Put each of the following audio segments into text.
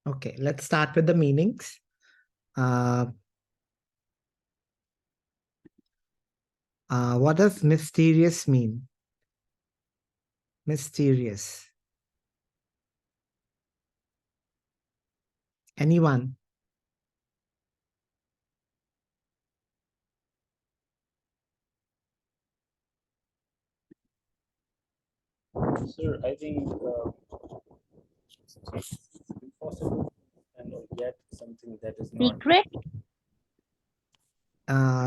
Okay, let's start with the meanings. What does mysterious mean? Mysterious. Anyone? Sir, I think it's impossible and yet something that is not. Secret?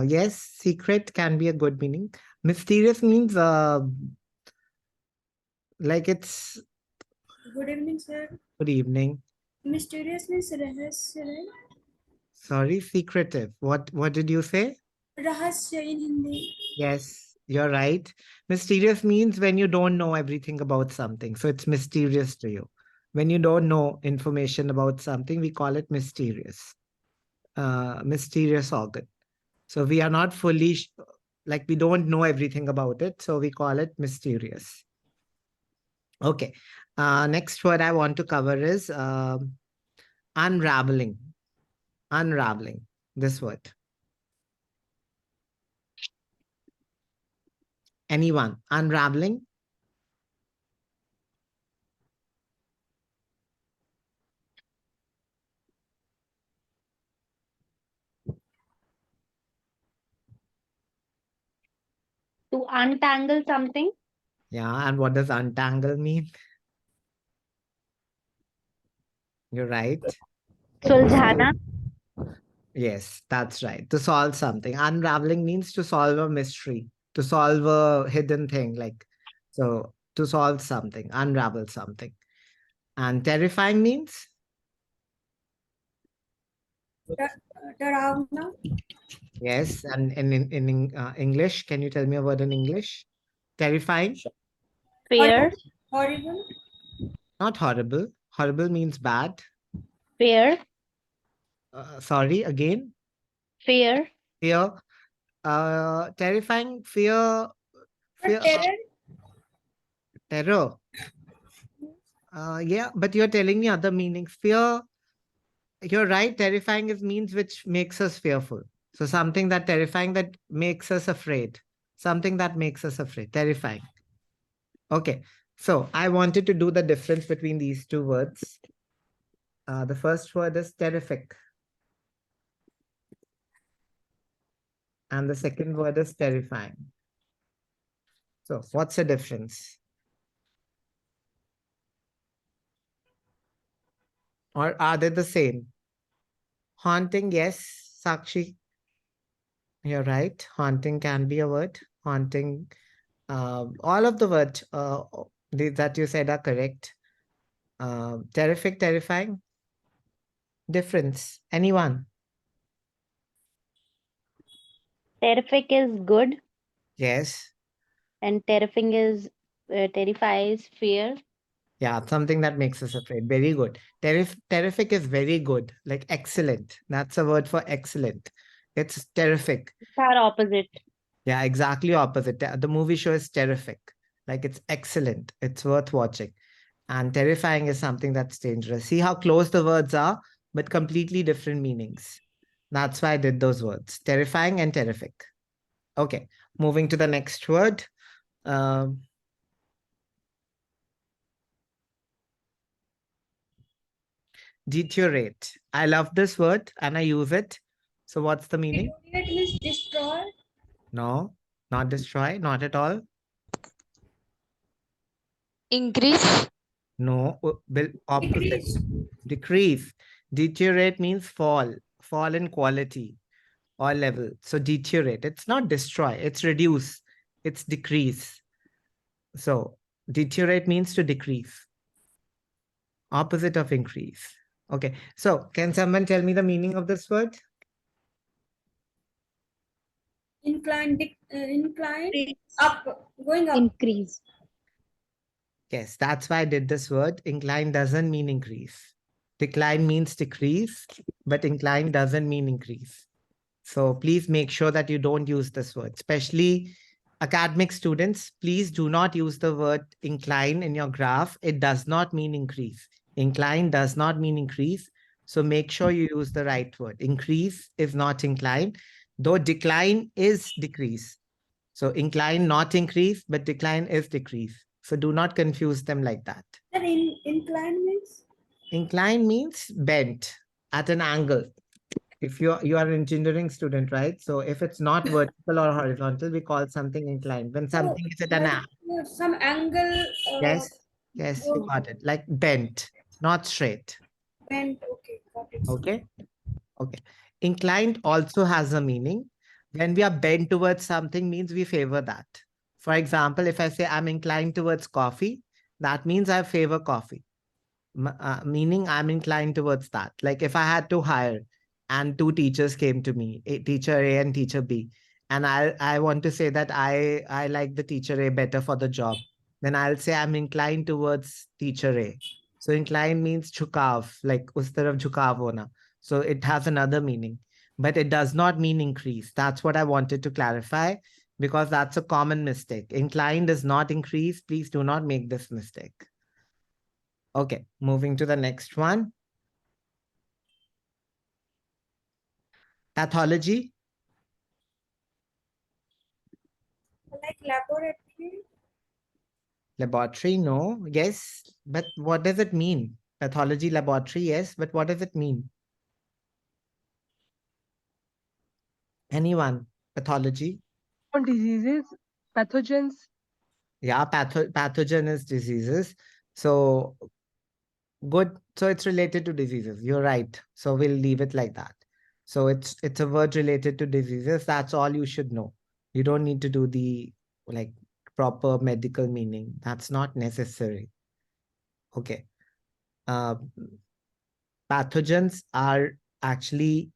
Yes, secret can be a good meaning. Mysterious means like it's Good evening, sir. good evening. Mysterious means rahasya, right? Sorry, secretive. What did you say? Rahasya in Hindi. Yes, you're right. Mysterious means when you don't know everything about something. So it's mysterious to you. When you don't know information about something, we call it mysterious. Mysterious organ. So we are not fully, like we don't know everything about it. So we call it mysterious. Okay. Next word I want to cover is unraveling. Unraveling. This word. Anyone? Unraveling? To untangle something? Yeah. And what does untangle mean? You're right. Suljhana? Yes, that's right. To solve something. Unraveling means to solve a mystery, to solve a hidden thing. Like, so to solve something, unravel something. And terrifying means? Taravna. Yes. And in English, can you tell me a word in English? Terrifying? Fear? Horrible. Not horrible. Horrible means bad. Fear? Sorry, again. Fear? Fear. Terrifying, fear, fear, Terror. terror. Yeah, but you're telling me other meanings. Fear, you're right. Terrifying is means which makes us fearful. So something that terrifying that makes us afraid. Something that makes us afraid. Terrifying. Okay. So I wanted to do the difference between these two words. The first word is terrific. And the second word is terrifying. So what's the difference? Or are they the same? Haunting, yes, Sakshi. You're right. Haunting can be a word. Haunting, all of the words that you said are correct. Terrific, terrifying. Difference. Anyone? Terrific is good Yes. and terrifying is terrifies fear. Yeah, something that makes us afraid. Very good. Terrific is very good, like excellent. That's a word for excellent. It's terrific. It's our opposite. Yeah, exactly opposite. The movie show is terrific. Like it's excellent. It's worth watching. And terrifying is something that's dangerous. See how close the words are, but completely different meanings. That's why I did those words. Terrifying and terrific. Okay, moving to the next word. Um, deteriorate. I love this word and I use it. So what's the meaning? Deteriorate means destroy. No, not destroy, not at all. Increase. No, opposite. Decrease. Decrease. Deteriorate means fall, fall in quality or level. So deteriorate. It's not destroy, it's reduce, it's decrease. So deteriorate means to decrease. Opposite of increase. Okay. So can someone tell me the meaning of this word? Incline. Incline. Up. Going up. Increase. Yes, that's why I did this word. Incline doesn't mean increase. Decline means decrease, but incline doesn't mean increase. So please make sure that you don't use this word, especially academic students. Please do not use the word incline in your graph. It does not mean increase. Incline does not mean increase. So make sure you use the right word. Increase is not incline, though decline is decrease. So incline, not increase, but decline is decrease. So do not confuse them like that. Then incline means? Incline means bent at an angle. If you are an engineering student, right? So if it's not vertical or horizontal, we call something inclined. When something is at an angle. Some angle. Yes, yes, you got it. Like bent, not straight. Bent. Okay, got it. Okay, okay. Inclined also has a meaning. When we are bent towards something means we favor that. For example, if I say I'm inclined towards coffee, that means I favor coffee. Meaning I'm inclined towards that. Like if I had to hire and two teachers came to me, teacher A and teacher B, and I want to say that I like the teacher A better for the job, then I'll say I'm inclined towards teacher A. So inclined means chukav, like us taraf jhukav hona. So it has another meaning, but it does not mean increase. That's what I wanted to clarify because that's a common mistake. Inclined is not increase. Please do not make this mistake. Okay, moving to the next one. Pathology. Like laboratory. Laboratory, no. Yes, but what does it mean? Pathology, laboratory, yes, but what does it mean? Anyone? Pathology? Diseases, pathogens. Yeah, pathogen is diseases. So good. So it's related to diseases. You're right. So we'll leave it like that. So it's a word related to diseases. That's all you should know. You don't need to do the like proper medical meaning. That's not necessary. Okay. Pathogens are actually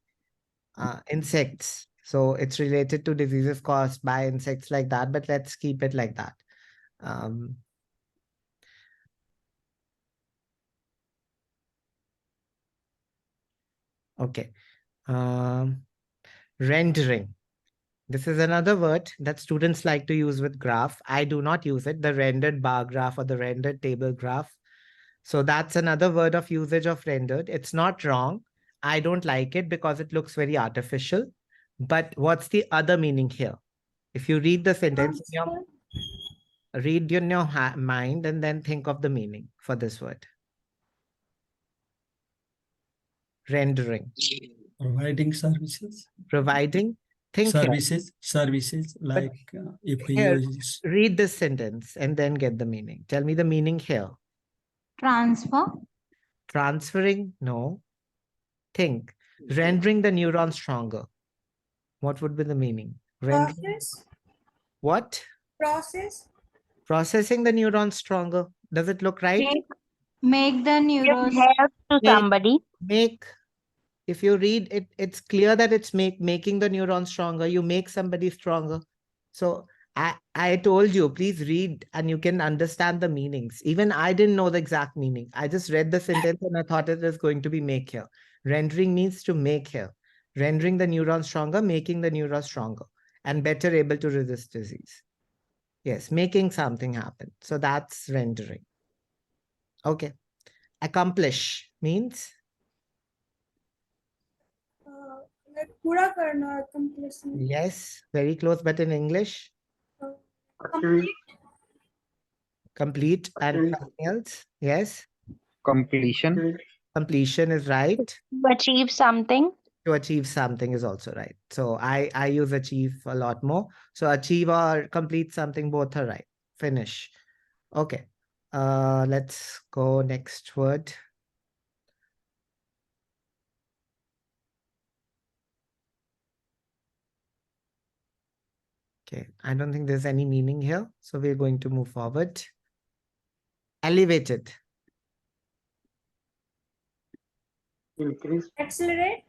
insects. So it's related to diseases caused by insects like that, but let's keep it like that. Okay. Rendering. This is another word that students like to use with graph. I do not use it, the rendered bar graph or the rendered table graph. So that's another word of usage of rendered. It's not wrong. I don't like it because it looks very artificial. But what's the other meaning here? If you read the sentence, read in your mind and then think of the meaning for this word. Rendering. Providing services. Providing. Think services like if here, you read this sentence and then get the meaning. Tell me the meaning here. Transfer. Transferring, no. Think. Rendering the neuron stronger. What would be the meaning? Process. What? Process. Processing the neuron stronger. Does it look right? Make the neurons. Help to somebody. Make. If you read it, it's clear that it's making the neuron stronger. You make somebody stronger. So I told you, please read and you can understand the meanings. Even I didn't know the exact meaning. I just read the sentence and I thought it was going to be make here. Rendering means to make here. Rendering the neuron stronger, making the neuron stronger and better able to resist disease. Yes, making something happen. So that's rendering. Okay. Accomplish means? Like pura karna, accomplishment. Yes, very close, but in English? Complete. Complete and something else? Yes. Completion. Completion is right. To achieve something. To achieve something is also right. So I use achieve a lot more. So achieve or complete something, both are right. Finish. Okay. Let's go next word. Okay, I don't think there's any meaning here. So we're going to move forward. Elevated. Increase. Accelerate.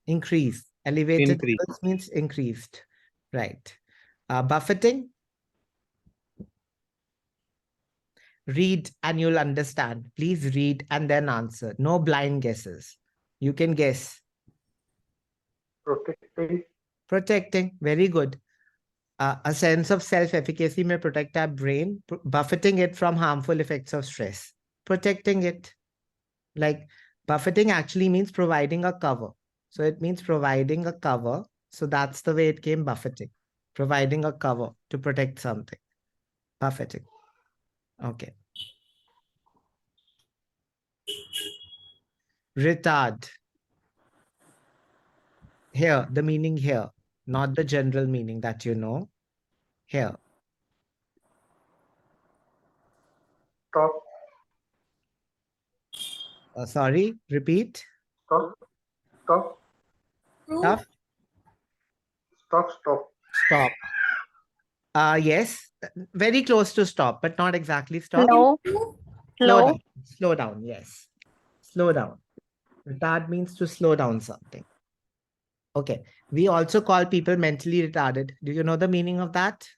Increase. Elevated Increase. means increased. Right. Buffeting. Read and you'll understand. Please read and then answer. No blind guesses. You can guess. Protecting. Protecting. Very good. A sense of self-efficacy may protect our brain, buffeting it from harmful effects of stress. Protecting it. Like buffeting actually means providing a cover. So it means providing a cover. So that's the way it came, buffeting. Providing a cover to protect something. Buffeting. Okay. Retard. Here, the meaning here, not the general meaning that you know. Here. Stop. Sorry, repeat. Stop. Stop. Prove. Tough. Stop. Stop. Yes, very close to stop, but not exactly stop. Slow. Improve. Slow Slow. down. Slow down. Yes. Slow down. Retard means to slow down something. Okay. We also call people mentally retarded. Do you know the meaning of that?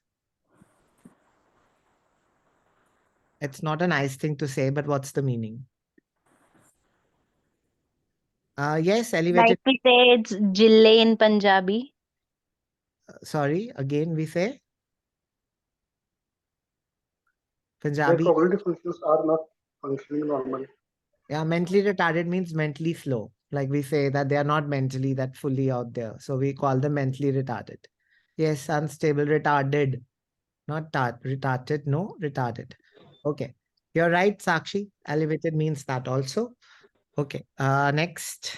It's not a nice thing to say, but what's the meaning? Yes, elevated. Like we say it's Jille in Punjabi. Sorry, again we say Their Punjabi. cognitive functions are not functioning normally. Yeah, mentally retarded means mentally slow. Like we say that they are not mentally that fully out there. So we call them mentally retarded. Yes, unstable, retarded. Not retarded, no, retarded. Okay. You're right, Sakshi. Elevated means that also. Okay. Next.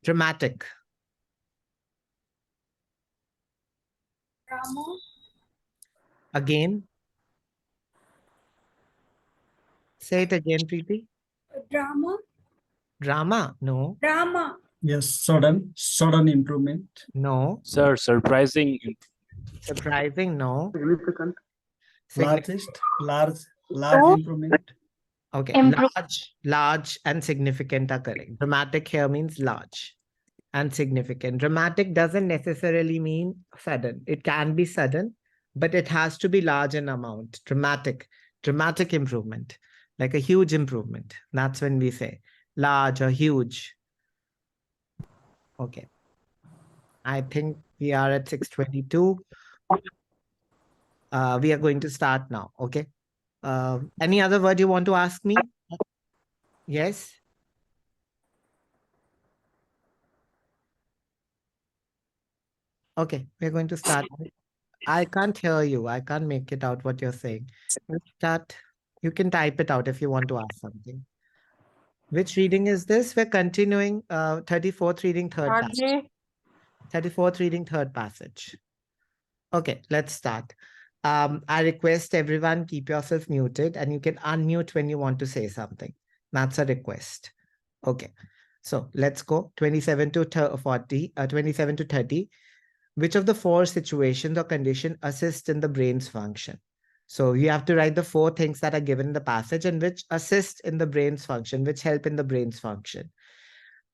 Dramatic. Drama. Again. Say it again, Preeti. Drama. Drama. No. Drama. Yes, sudden improvement. No. Sir, surprising. Surprising. No. Significant. Large Two. improvement. Okay. Improve. Large and significant are correct. Dramatic here means large and significant. Dramatic doesn't necessarily mean sudden. It can be sudden, but it has to be large in amount. Dramatic improvement, like a huge improvement. That's when we say large or huge. Okay. I think we are at 6:22. We are going to start now. Okay. Any other word you want to ask me? Yes. Okay, we're going to start. I can't hear you. I can't make it out what you're saying. Let's start. You can type it out if you want to ask something. Which reading is this? We're continuing 34th reading, third passage. 34th reading, third passage. Okay, let's start. I request everyone keep yourself muted and you can unmute when you want to say something. That's a request. Okay, so let's go 27 to 40, 27 to 30. Which of the four situations or condition assist in the brain's function? So you have to write the four things that are given in the passage and which assist in the brain's function, which help in the brain's function.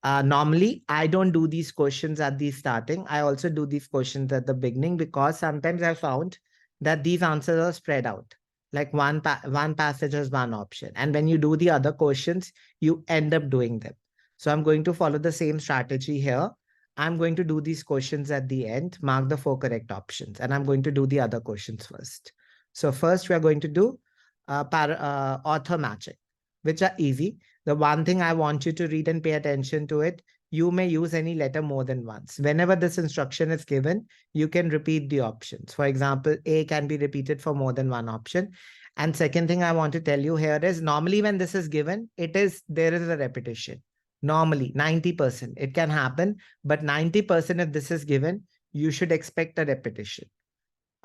Normally, I don't do these questions at the starting. I also do these questions at the beginning because sometimes I found that these answers are spread out. Like one passage has one option. And when you do the other questions, you end up doing them. So I'm going to follow the same strategy here. I'm going to do these questions at the end, mark the four correct options, and I'm going to do the other questions first. So first we are going to do author matching, which are easy. The one thing I want you to read and pay attention to it, you may use any letter more than once. Whenever this instruction is given, you can repeat the options. For example, A can be repeated for more than one option. And second thing I want to tell you here is normally when this is given, there is a repetition. Normally 90%, it can happen, but 90% if this is given, you should expect a repetition.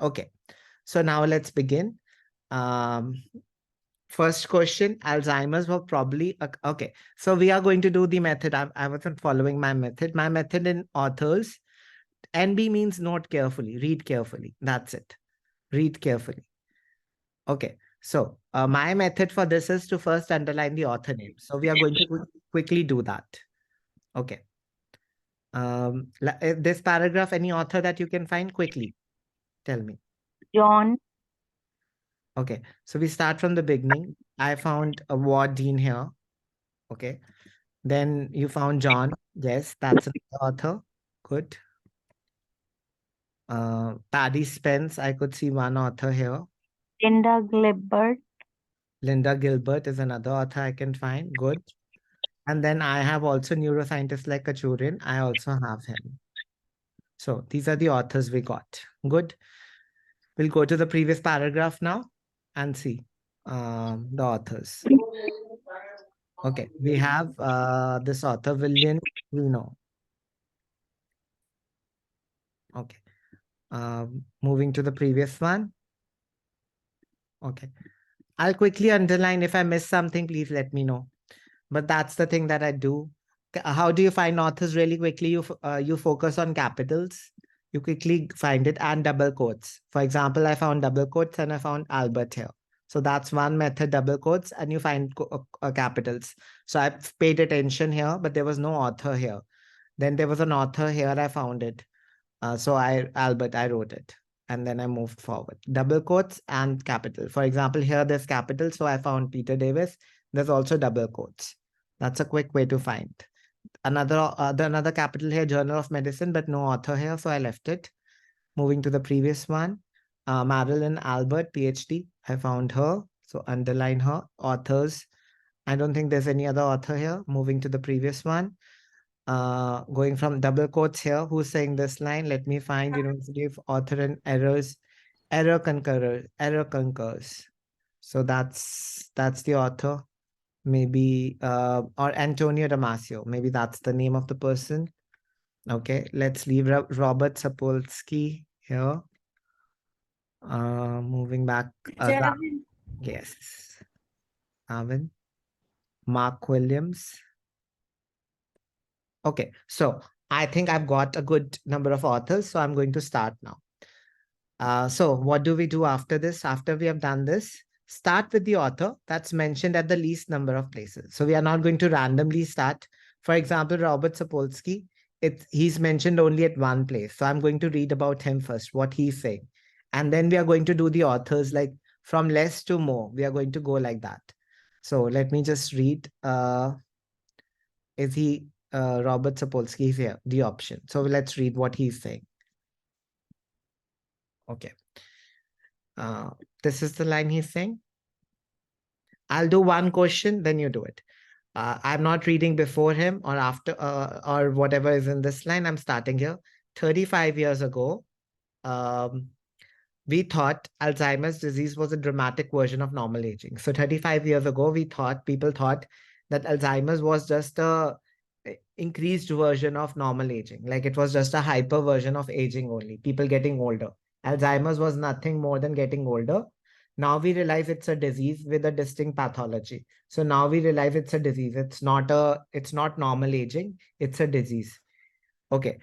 Okay, so now let's begin. First question, Alzheimer's were probably, okay. So we are going to do the method. I wasn't following my method. My method in authors, NB means note carefully, read carefully. That's it. Read carefully. Okay. So my method for this is to first underline the author name. So we are going to quickly do that. Okay. This paragraph, any author that you can find quickly, tell me. John. Okay, so we start from the beginning. I found a Ward Dean here. Okay, then you found John. Yes, that's the author. Good. Paddy Spence, I could see one author here. Linda Gilbert. Linda Gilbert is another author I can find. Good. And then I have also neuroscientists like Kachurian. I also have him. So these are the authors we got. Good. We'll go to the previous paragraph now and see the authors. Okay, we have this author, William Reno. Okay. Moving to the previous one. Okay. I'll quickly underline. If I miss something, please let me know. But that's the thing that I do. How do you find authors really quickly? You focus on capitals. You quickly find it and double quotes. For example, I found double quotes and I found Albert here. So that's one method, double quotes, and you find capitals. So I paid attention here, but there was no author here. Then there was an author here, I found it. So Albert, I wrote it. And then I moved forward. Double quotes and capital. For example, here there's capital. So I found Peter Davis. There's also double quotes. That's a quick way to find. Another capital here, Journal of Medicine, but no author here. So I left it. Moving to the previous one. Marilyn Albert, PhD. I found her. So underline her. Authors. I don't think there's any other author here. Moving to the previous one. Going from double quotes here, who's saying this line? Let me find University of Author and Errors. Error concurs. So that's the author. Maybe or Antonio Damasio. Maybe that's the name of the person. Okay, let's leave Robert Sapolsky here. Moving back. Javin. Yes. Avin. Mark Williams. Okay, so I think I've got a good number of authors, so I'm going to start now. So what do we do after this? After we have done this, start with the author that's mentioned at the least number of places. So we are not going to randomly start. For example, Robert Sapolsky, he's mentioned only at one place. So I'm going to read about him first, what he's saying. And then we are going to do the authors like from less to more. We are going to go like that. So let me just read. Is he Robert Sapolsky is here, the option. So let's read what he's saying. Okay. This is the line he's saying. I'll do one question, then you do it. I'm not reading before him or after or whatever is in this line. I'm starting here. 35 years ago, we thought Alzheimer's disease was a dramatic version of normal aging. So 35 years ago, people thought that Alzheimer's was just a increased version of normal aging. Like it was just a hyper version of aging only, people getting older. Alzheimer's was nothing more than getting older. Now we realize it's a disease with a distinct pathology. So now we realize it's a disease. It's not normal aging. It's a disease. Okay.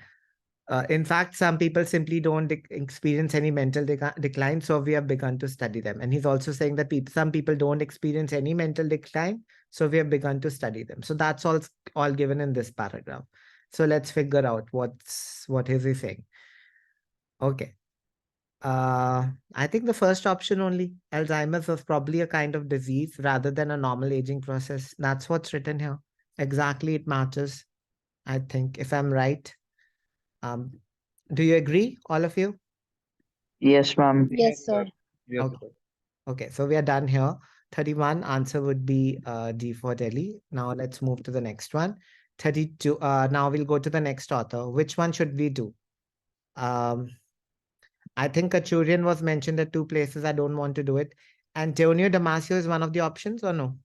In fact, some people simply don't experience any mental decline. So we have begun to study them. And he's also saying that some people don't experience any mental decline. So we have begun to study them. So that's all given in this paragraph. So let's figure out what is he saying. Okay. I think the first option only. Alzheimer's was probably a kind of disease rather than a normal aging process. That's what's written here. Exactly, it matches. I think if I'm right. Do you agree, all of you? Yes, ma'am. Yes, sir. Okay. Okay, so we are done here. 31 answer would be D for Delhi. Now let's move to the next one. 32. Now we'll go to the next author. Which one should we do? I think Kachurian was mentioned at two places. I don't want to do it. Antonio Damasio is one of the options or no?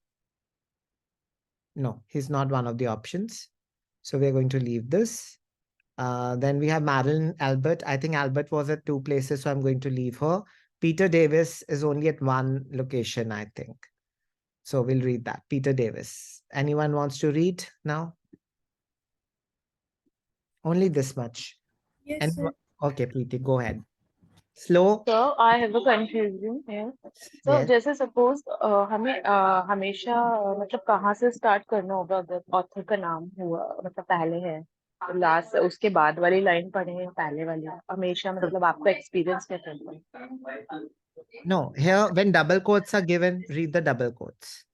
No, he's not one of the options. So we're going to leave this. Then we have Marilyn Albert. I think Albert was at two places, so I'm going to leave her. Peter Davis is only at one location, I think. So we'll read that. Peter Davis. Anyone wants to read now? Only this much. Yes, sir. Okay, Preeti, go ahead. Slow. So I have a confusion here. So Yes. जैसे suppose हमें हमेशा मतलब कहाँ से start करना होगा अगर author का नाम हुआ मतलब पहले है लास्ट उसके बाद वाली लाइन पढ़े हैं पहले वाली हमेशा मतलब आपका एक्सपीरियंस क्या करता है? No, here when double quotes are given, read the double quotes.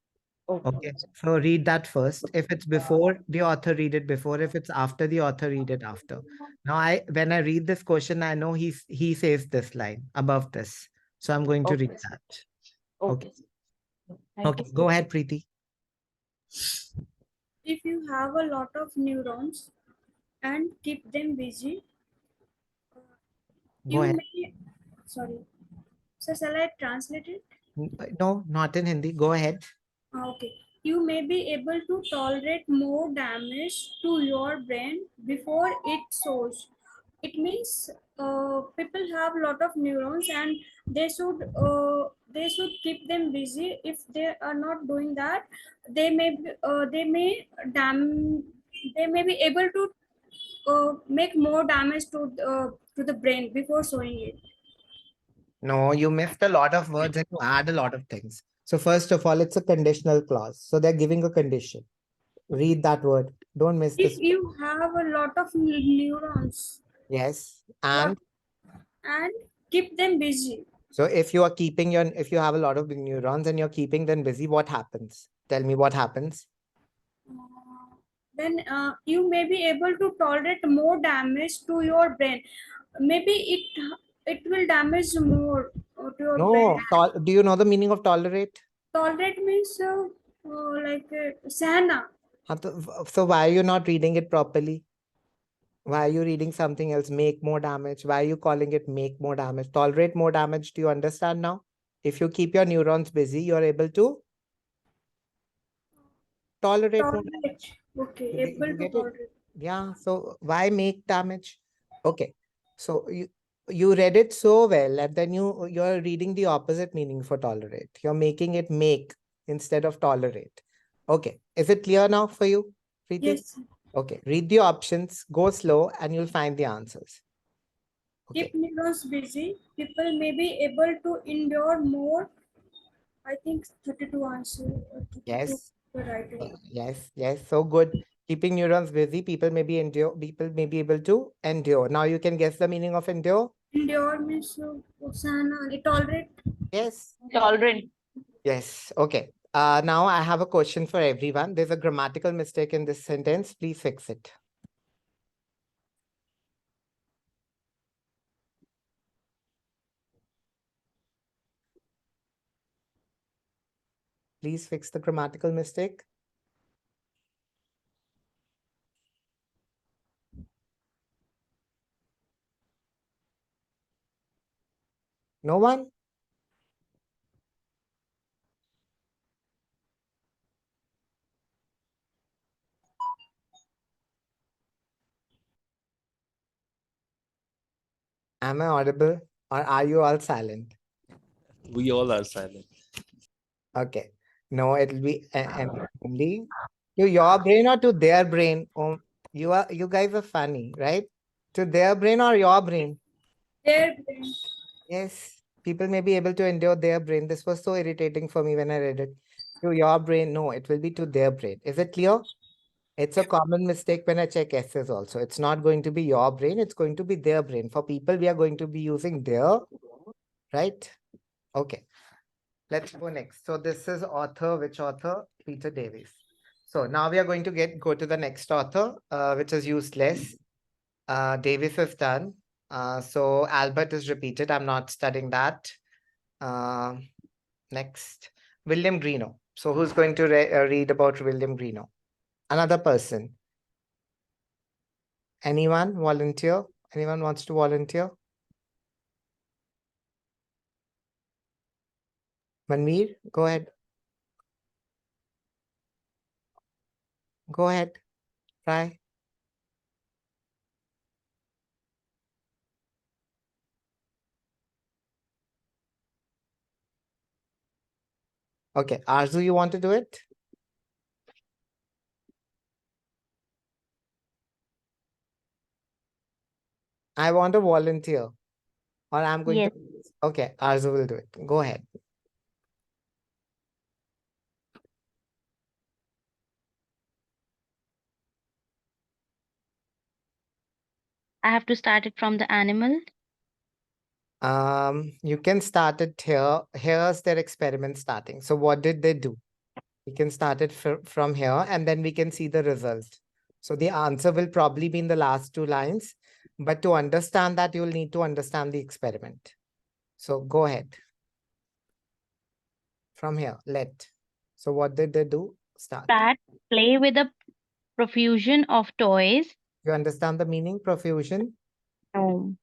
Okay, so read that first. If it's before the author, read it before. If it's after the author, read it after. Now, when I read this question, I know he says this line above this. So I'm going to read Okay. that. Okay. Thank Okay, you. go ahead, Preeti. If you have a lot of neurons and keep them busy, Go you ahead. may, sorry, so shall I translate it? No, not in Hindi. Go ahead. Okay. You may be able to tolerate more damage to your brain before it shows. It means people have a lot of neurons and they should keep them busy. If they are not doing that, they may dam they may be able to make more damage to the brain before showing it. No, you missed a lot of words and you add a lot of things. So first of all, it's a conditional clause. So they're giving a condition. Read that word. Don't miss If this. you have a lot of neurons, Yes. lot And and keep them busy. so if you have a lot of neurons and you're keeping them busy, what happens? Tell me what happens. Then you may be able to tolerate more damage to your brain. Maybe it will damage more to your brain. No, do you know the meaning of tolerate? Tolerate means like sahna. So why are you not reading it properly? Why are you reading something else? Make more damage. Why are you calling it make more damage? Tolerate more damage. Do you understand now? If you keep your neurons busy, you're able to tolerate more Tolerate. damage. Okay, You able to get it? tolerate. Yeah. So why make damage? Okay. So you read it so well, and then you're reading the opposite meaning for tolerate. You're making it make instead of tolerate. Okay. Is it clear now for you, Preeti? Yes. Okay. Read the options, go slow, and you'll find the answers. Okay. Keep neurons busy. People may be able to endure more. I think 32 answer. 32 Yes. the right one. Yes. Yes. So good. Keeping neurons busy, people may be able to endure. Now you can guess the meaning of endure. Endure means sahna. Tolerate. Yes. Tolerant. Yes. Okay. Now I have a question for everyone. There's a grammatical mistake in this sentence. Please fix it. Please fix the grammatical mistake. No one? Am I audible or are you all silent? We all are silent. Okay. No, it'll be only to your brain or to their brain. You guys are funny, right? To their brain or your brain? Their brain. Yes. People may be able to endure their brain. This was so irritating for me when I read it. To your brain, no, it will be to their brain. Is it clear? It's a common mistake when I check essays also. It's not going to be your brain, it's going to be their brain. For people, we are going to be using their, right? Okay, let's go next. So this is author, which author? Peter Davies. So now we are going to go to the next author, which is useless. Davis is done. So Albert is repeated. I'm not studying that. Next, William Greenough. So who's going to read about William Greenough? Another person. Anyone volunteer? Anyone wants to volunteer? Manveer, go ahead. Go ahead. Try. Okay. Arzu, you want to do it? I want to volunteer. Or I'm going Yes. to. Okay. Arzu will do it. Go ahead. I have to start it from the animal. You can start it here. Here's their experiment starting. So what did they do? We can start it from here and then we can see the result. So the answer will probably be in the last 2 lines, but to understand that, you'll need to understand the experiment. So go ahead. From here, let. So what did they do? Start. Rats play with a profusion of toys. You understand the meaning, profusion? No.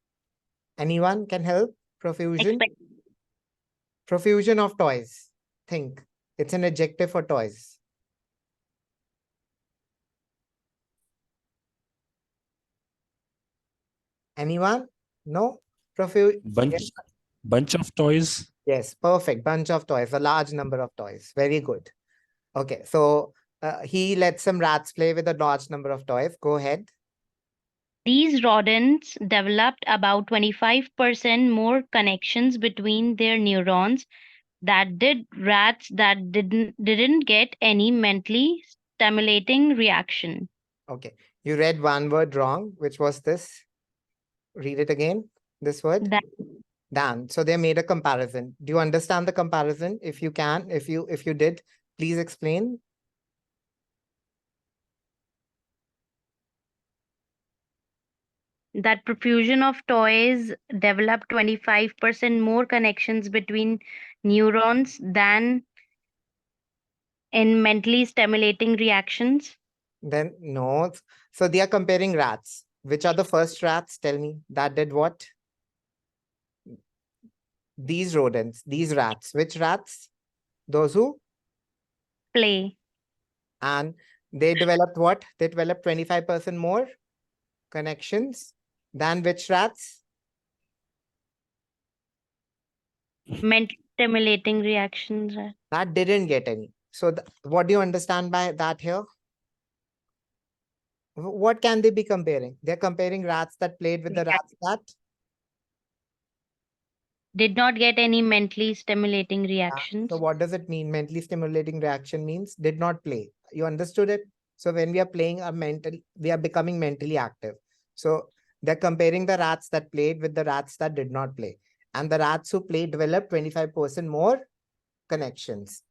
Anyone can help? Profusion? Expect Profusion of toys. Think. It's an adjective for toys. Anyone? No? Bunch of toys. Yes, perfect. Bunch of toys, a large number of toys. Very good. Okay, so he lets some rats play with a large number of toys. Go ahead. These rodents developed about 25% more connections between their neurons that did rats that didn't get any mentally stimulating reaction. Okay, you read one word wrong, which was this. Read it again, this word. That Dan. So they made a comparison. Do you understand the comparison? If you can, if you did, please explain. that profusion of toys develop 25% more connections between neurons than in mentally stimulating reactions. Then no. So they are comparing rats. Which are the first rats? Tell me. That did what? These rodents, these rats. Which rats? Those who? Play. And they developed what? They developed 25% more connections than which rats? Mentally stimulating reactions. That didn't get any. So what do you understand by that here? What can they be comparing? They're comparing rats that played with the rats that Did not get any mentally stimulating So reactions. what does it mean? Mentally stimulating reaction means did not play. You understood it? So when we are playing we are becoming mentally active. So they're comparing the rats that played with the rats that did not play. And the rats who played developed 25% more connections.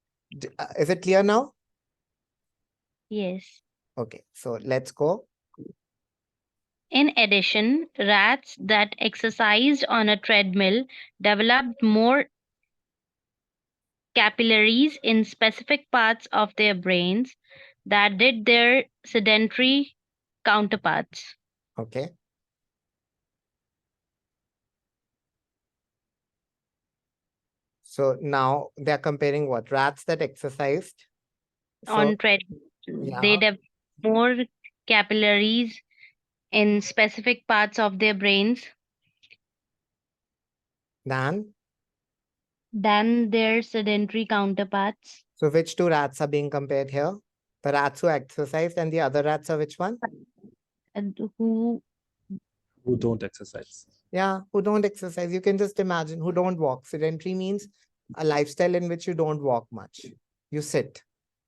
Is it clear now? Yes. Okay, so let's go. In addition, rats that exercised on a treadmill developed more capillaries in specific parts of their brains that did their sedentary counterparts. Okay. So now they're comparing what? Rats that exercised On treadmill. They develop more capillaries in specific parts of their brains than. than their sedentary counterparts. So which two rats are being compared here? The rats who exercised and the other rats are which one? And who don't exercise. Yeah, who don't exercise. You can just imagine who don't walk. Sedentary means a lifestyle in which you don't walk much. You sit.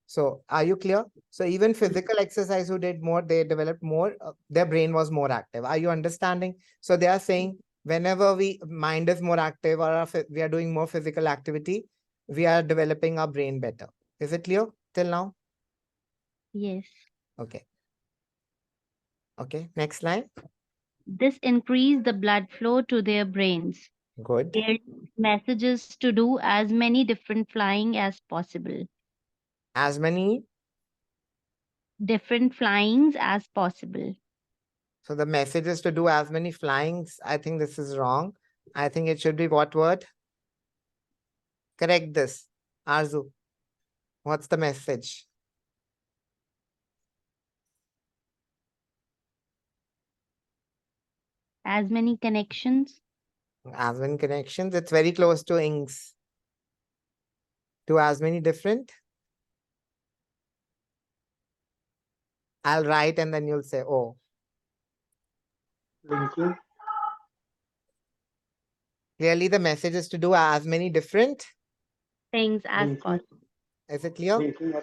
So are you clear? So even physical exercise who did more, they developed more, their brain was more active. Are you understanding? So they are saying whenever mind is more active or we are doing more physical activity, we are developing our brain better. Is it clear till now? Yes. Okay. Okay, next line. This increased the blood flow to their brains. Good. Their message is to do as many different flying as possible. As many? Different flyings as possible. So the message is to do as many flyings. I think this is wrong. I think it should be what word? Correct this. Arzu. What's the message? As many connections. As many connections. It's very close to ings. To as many different. I'll write and then you'll say, oh. Linking. Clearly the message is to do as many different Things as Linking. possible. Is it clear? Linking.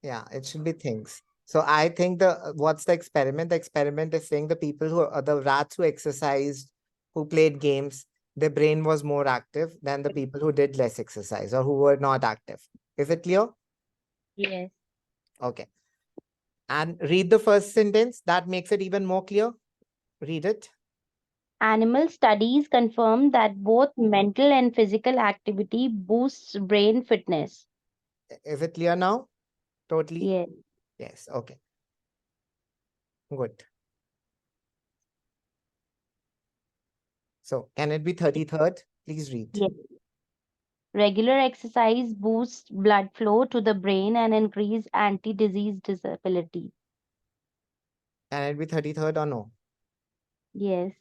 Yeah, it should be things. So I think what's the experiment? The experiment is saying the people who are the rats who exercised, who played games, their brain was more active than the people who did less exercise or who were not active. Is it clear? Yes. Okay. And read the first sentence. That makes it even more clear. Read it. Animal studies confirm that both mental and physical activity boosts brain fitness. Is it clear now? Totally? Yes. Yes. Okay. Good. So can it be 33rd? Please read. Yes. Regular exercise boosts blood flow to the brain and increase anti-disease disability. Can it be 33rd or no? Yes.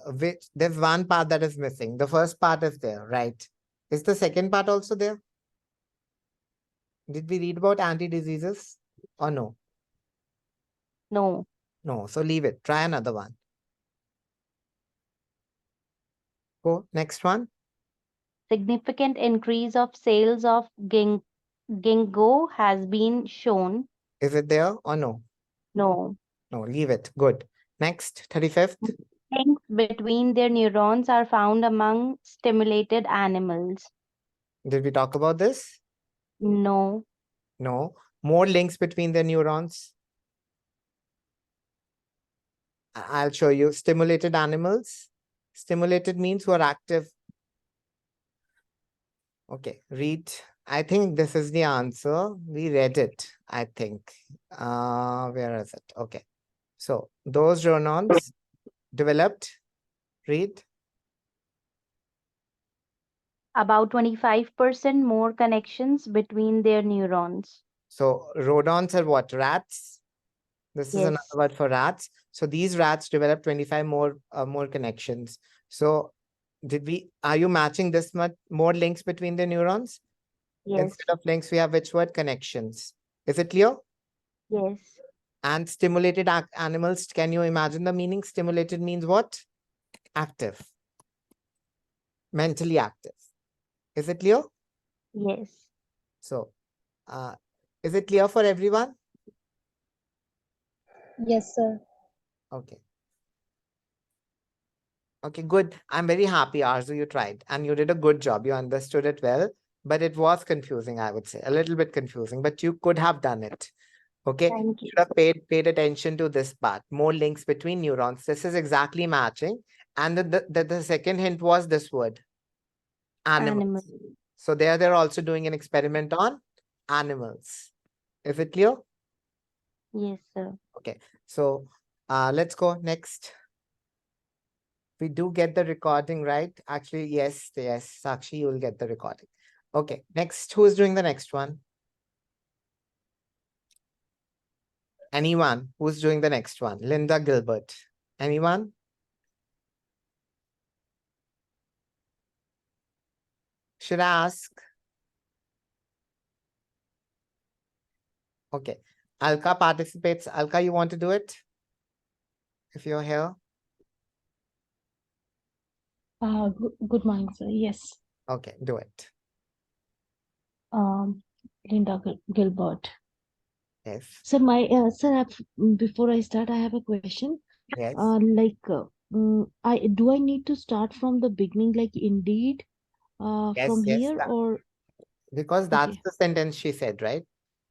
Which there's one part that is missing. The first part is there, right? Is the second part also there? Did we read about anti-diseases or no? No. No. So leave it. Try another one. Go. Next one. Significant increase of sales of ginkgo has been shown. Is it there or no? No. No, leave it. Good. Next, 35th. Links between their neurons are found among stimulated animals. Did we talk about this? No. No. More links between the neurons. I'll show you. Stimulated animals. Stimulated means who are active. Okay, read. I think this is the answer. We read it, I think. Where is it? Okay. So those neurons developed. Read. About 25% more connections between their neurons. So rodents are what? Rats. This is another Yes. word for rats. So these rats develop 25 more connections. So are you matching this much more links between the neurons? Yes. Instead of links, we have which word? Connections. Is it clear? Yes. And stimulated animals, can you imagine the meaning? Stimulated means what? Active. Mentally active. Is it clear? Yes. So, is it clear for everyone? Yes, sir. Okay. Okay, good. I'm very happy, Arzu, you tried. And you did a good job. You understood it well. But it was confusing, I would say. A little bit confusing. But you could have done it. Okay. Thank you. Should have paid attention to this part. More links between neurons. This is exactly matching. And the second hint was this word. Animals. Animal. So they're also doing an experiment on animals. Is it clear? Yes, sir. Okay. So let's go next. We do get the recording, right? Actually, yes, Sakshi, you will get the recording. Okay, next, who is doing the next one? Anyone who's doing the next one? Linda Gilbert. Anyone? Should I ask? Okay, Alka participates. Alka, you want to do it? If you're here. Good morning, sir. Yes. Okay, do it. Linda Gilbert. Yes. Sir, before I start, I have a question. Yes. Do I need to start from the beginning, like indeed, Yes, from yes, here, or because that's okay. the sentence she said, right?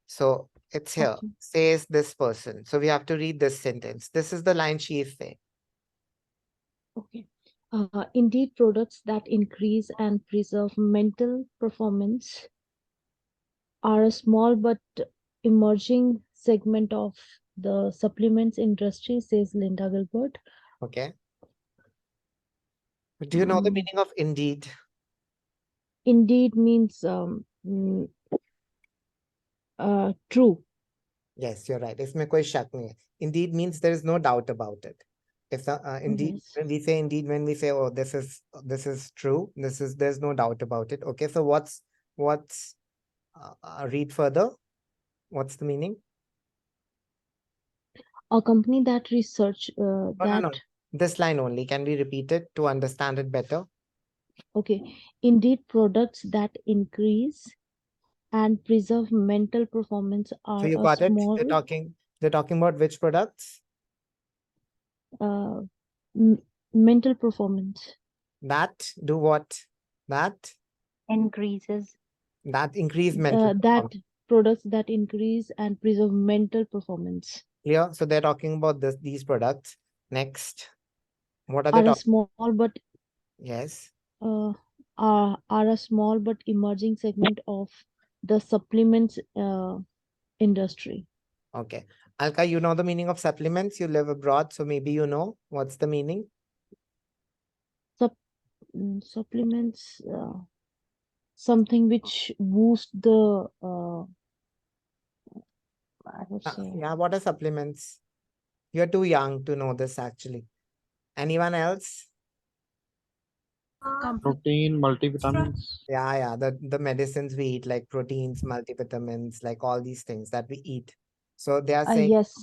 So it's here. Okay. Says this person. So we have to read this sentence. This is the line she is saying. Okay. Indeed, products that increase and preserve mental performance are a small but emerging segment of the supplements industry, says Linda Gilbert. Okay. Do you know the meaning of indeed? Indeed means true. Yes, you're right. इसमें कोई शक नहीं है. Indeed means there is no doubt about it. If the indeed, Yes. when we say indeed, when we say, oh, this is true, there's no doubt about it. Okay, so what's read further? What's the meaning? A company that research No. This line only. Can we repeat it to understand it better? Okay. Indeed, products that increase and preserve mental performance are So you a got it? small They're talking about which products? mental performance. That do what? That Increases. increase mental performance. products that increase and preserve mental performance. Clear? So they're talking about these products. Next, what are they Are a talking? small but Yes. are a small but emerging segment of the supplements industry. Okay. Alka, you know the meaning of supplements. You live abroad, so maybe you know what's the meaning. Supplements, something which boost the I would say Yeah, what are supplements? You're too young to know this actually. Anyone else? Protein, multivitamins. Yeah, the medicines we eat, like proteins, multivitamins, like all these things that we eat. So they are saying, yes,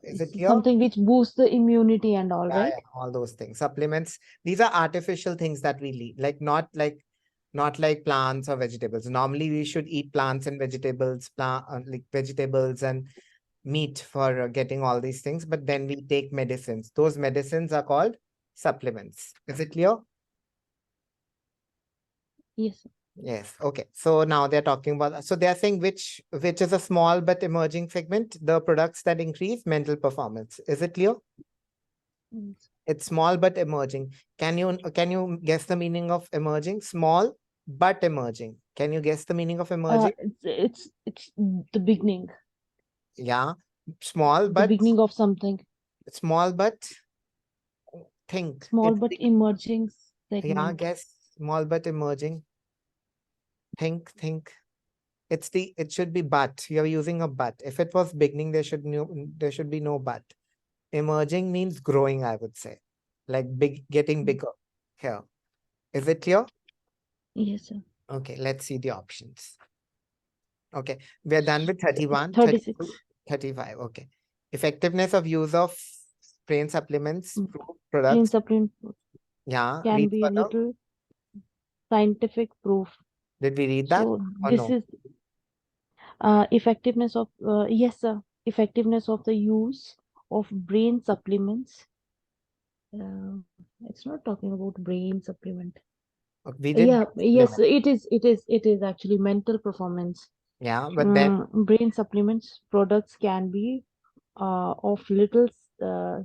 is it clear? something which boosts the immunity and all, Yeah, right? yeah, all those things. Supplements, these are artificial things that we eat, like not like plants or vegetables. Normally we should eat plants and vegetables, like vegetables and meat for getting all these things, but then we take medicines. Those medicines are called supplements. Is it clear? Yes, sir. Yes. Okay. So now they're talking about, so they're saying which is a small but emerging segment, the products that increase mental performance. Is it clear? Yes. It's small but emerging. Can you guess the meaning of emerging? Small but emerging. Can you guess the meaning of emerging? It's the beginning, Yeah. Small the but beginning of something. think. Small It's but emerging yeah, segment. guess small but emerging. Think. It should be but. You're using a but. If it was beginning, there should be no but. Emerging means growing, I would say. Like getting bigger here. Is it clear? Yes, sir. Okay, let's see the options. Okay, we are done with 31, 36. 32, 35. Okay. Effectiveness of use of brain supplements, Brain products. supplement Yeah, can read be further. little scientific proof. Did we read that So or this no? is effectiveness of yes, sir. Effectiveness of the use of brain supplements. Uh, it's not talking about brain supplement. Okay, we did Yeah, yes, supplement. it is actually mental performance. Yeah, but then Brain supplements products can be of little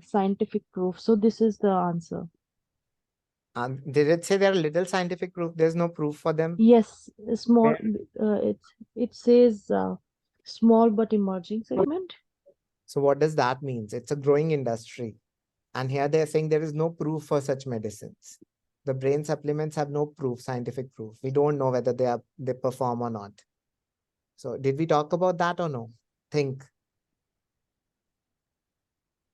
scientific proof. So this is the answer. did it say there are little scientific proof? There's no proof for them. Yes, a small. Where? It says small but emerging segment. So what does that mean? It's a growing industry. And here they're saying there is no proof for such medicines. The brain supplements have no proof, scientific proof. We don't know whether they perform or not. So did we talk about that or no? Think.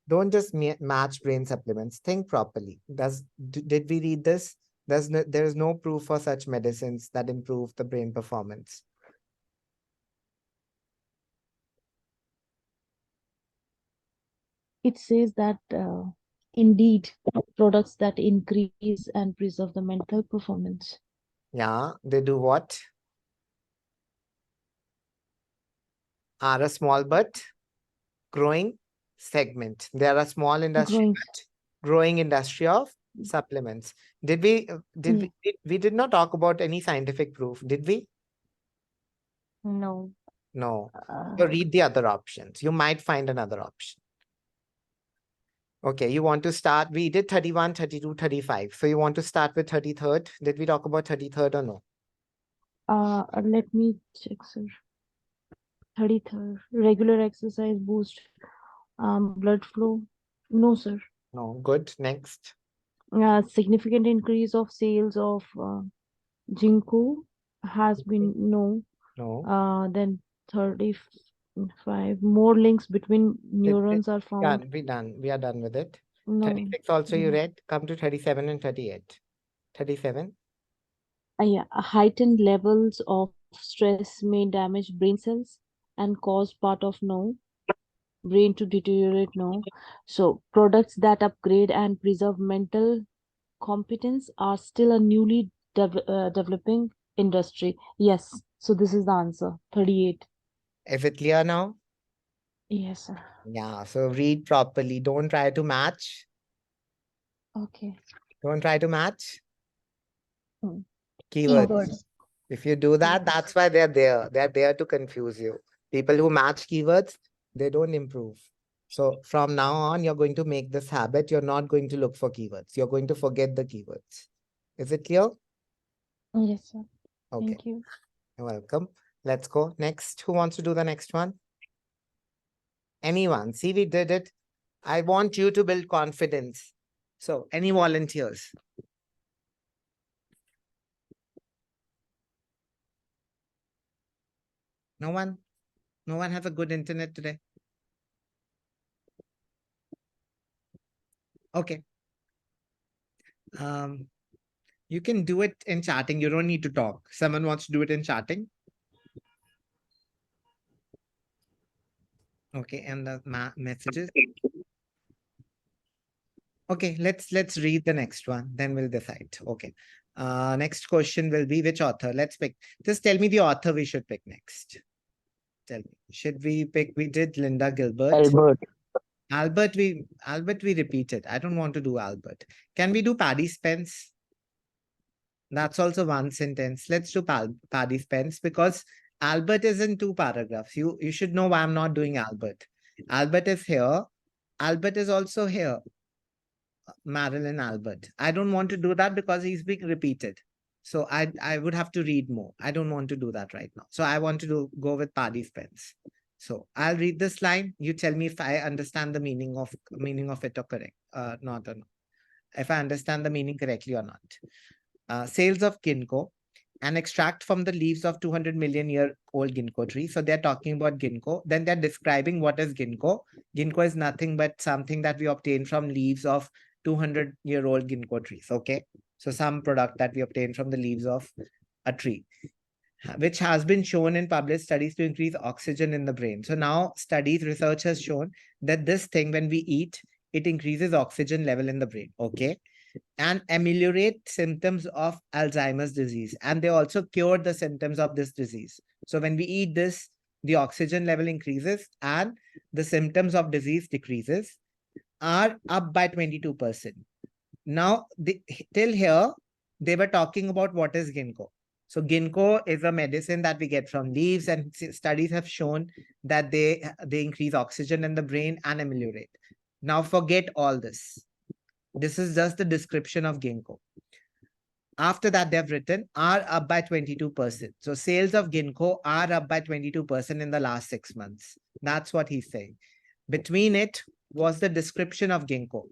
Don't just match brain supplements. Think properly. Did we read this? There is no proof for such medicines that improve the brain performance. It says that indeed products that increase and preserve the mental performance. Yeah, they do what? Are a small but growing segment. They are a small industry, Growing. but growing industry of supplements. Did we we did not talk about any scientific proof, did we? No. No. So read the other options. You might find another option. Okay, you want to start. We did 31, 32, 35. So you want to start with 33rd. Did we talk about 33rd or no? Let me check, sir. 33rd. Regular exercise boost blood flow. No, sir. No. Good. Next. Significant increase of sales of ginkgo has been no. No. Then 35. More links between neurons are found. Done. We are done with it. No. 36 also you No. read. Come to 37 and 38. 37. Yeah, heightened levels of stress may damage brain cells and cause part of brain to deteriorate. So products that upgrade and preserve mental competence are still a newly developing industry. Yes, so this is the answer. 38. Is it clear now? Yes, sir. Yeah, so read properly. Don't try to match. Okay. Don't try to match. Hmm. Keywords. Keywords. If you do that, that's why they're there. They're there to confuse you. People who match keywords, they don't improve. So from now on, you're going to make this habit. You're not going to look for keywords. You're going to forget the keywords. Is it clear? Yes, sir. Okay. Thank you. You're welcome. Let's go. Next. Who wants to do the next one? Anyone? See, we did it. I want you to build confidence. So, any volunteers? No one? No one has a good internet today? Okay. You can do it in chatting. You don't need to talk. Someone wants to do it in chatting? Okay, and the messages. Okay, let's read the next one. Then we'll decide. Okay. Next question will be which author? Let's pick. Just tell me the author we should pick next. Tell me. Should we pick? We did Linda Gilbert. Albert. Albert we repeated. I don't want to do Albert. Can we do Paddy Spence? That's also one sentence. Let's do Paddy Spence because Albert is in 2 paragraphs. You should know why I'm not doing Albert. Albert is here. Albert is also here. Marilyn Albert. I don't want to do that because he's being repeated. So I would have to read more. I don't want to do that right now. So I want to go with Paddy Spence. So I'll read this line. You tell me if I understand the meaning of it or correct, not or not. If I understand the meaning correctly or not. Sales of ginkgo, an extract from the leaves of 200 million year old ginkgo tree. So they're talking about ginkgo. Then they're describing what is ginkgo. Ginkgo is nothing but something that we obtain from leaves of 200-year-old ginkgo trees. Okay. So some product that we obtain from the leaves of a tree, which has been shown in published studies to increase oxygen in the brain. So now research has shown that this thing, when we eat, it increases oxygen level in the brain. Okay. And ameliorate symptoms of Alzheimer's disease. And they also cured the symptoms of this disease. So when we eat this, the oxygen level increases and the symptoms of disease decreases, are up by 22%. Now, till here, they were talking about what is ginkgo. So ginkgo is a medicine that we get from leaves, and studies have shown that they increase oxygen in the brain and ameliorate. Now forget all this. This is just the description of ginkgo. After that, they've written are up by 22%. So sales of ginkgo are up by 22% in the last 6 months. That's what he's saying. Between it was the description of ginkgo.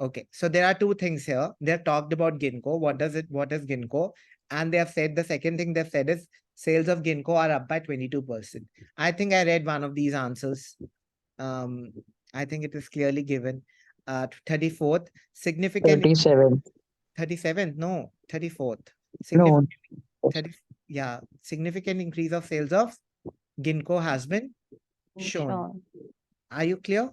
Okay, so there are 2 things here. They've talked about ginkgo. What is ginkgo? And they have said the second thing they've said is sales of ginkgo are up by 22%. I think I read one of these answers. I think it is clearly given. 34th, significant. 37. 37th, no, 34th. No. Significant increase of sales of ginkgo has been shown. Are you clear?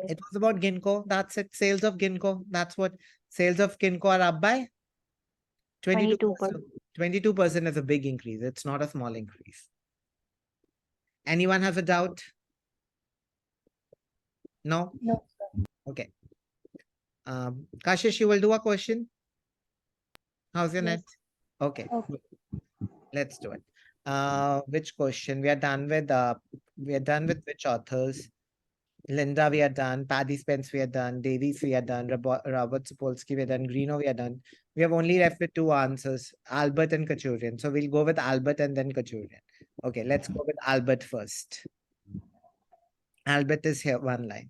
It was about ginkgo. That's it. Sales of ginkgo. That's what sales of ginkgo are up by 22%. 22% is a big increase. It's not a small increase. Anyone has a doubt? No? No. Okay. Kashish, you will do a question? How's your net? Okay. Okay. Let's do it. Which question? We are done with which authors? Linda, we are done. Paddy Spence, we are done. Davies, we are done. Robert Sapolsky, we are done. Greeno, we are done. We have only left with 2 answers, Albert and Kachurian. So we'll go with Albert and then Kachurian. Okay, let's go with Albert first. Albert is here, 1 line.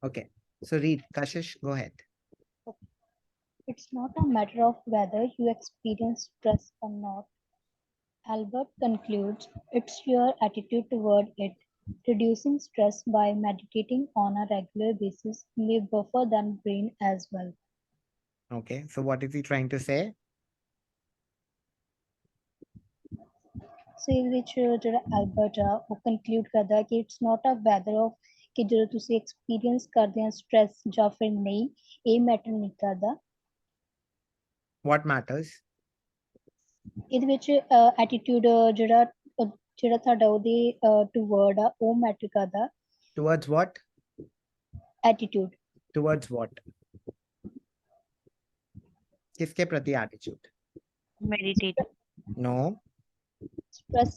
Okay, so read. Kashish, go ahead. It's not a matter of whether you experience stress or not. Albert concludes, it's your attitude toward it. Reducing stress by meditating on a regular basis may buffer the brain as well. Okay, so what is he trying to say? So which Albert conclude करता है कि it's not a matter of कि जो तुसी experience करते हैं stress या फिर नहीं ये matter नहीं करता. What matters? ਇਹਦੇ ਵਿੱਚ attitude ਜਿਹੜਾ ਜਿਹੜਾ ਤੁਹਾਡਾ ਉਹਦੇ toward ਆ ਉਹ ਮੈਟਰ ਕਰਦਾ Towards what? attitude. Towards what? किसके प्रति attitude? Meditate. No. Stress.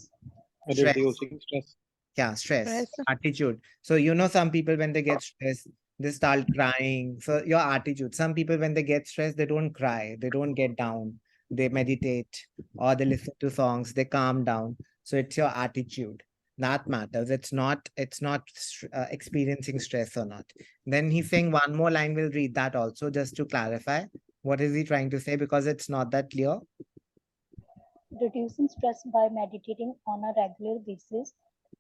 Stress. Reducing stress. Yeah, stress. Stress. Attitude. So you know some people when they get stressed, they start crying. So your attitude. Some people when they get stressed, they don't cry, they don't get down. They meditate or they listen to songs, they calm down. So it's your attitude that matters. It's not experiencing stress or not. Then he's saying one more line, we'll read that also just to clarify. What is he trying to say? Because it's not that clear. Reducing stress by meditating on a regular basis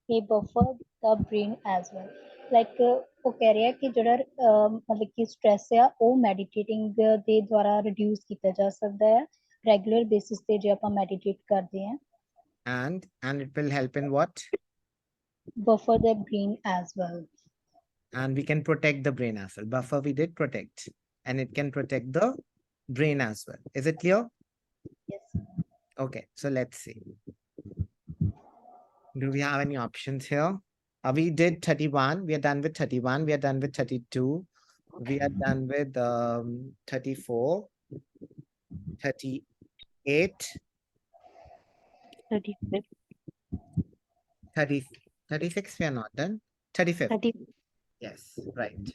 may buffer the brain as well. Like ਉਹ ਕਹਿ ਰਿਹਾ ਕਿ ਜਿਹੜਾ ਮਤਲਬ ਕਿ stress ਆ ਉਹ meditating ਦੇ ਦੁਆਰਾ ਰਿਡਿਊਸ ਕੀਤਾ ਜਾ ਸਕਦਾ ਹੈ ਰੈਗੂਲਰ ਬੇਸਿਸ ਤੇ ਜੇ ਆਪਾਂ ਮੈਡੀਟੇਟ ਕਰਦੇ ਹਾਂ And it will help in what? buffer the brain as well. And we can protect the brain as well. Buffer we did protect, and it can protect the brain as well. Is it clear? Yes. Okay, so let's see. Do we have any options here? We did 31. We are done with 31. We are done with 32. We are done with 34, 38, 35. 30, 36. We are not done. 35. 30. Yes, right.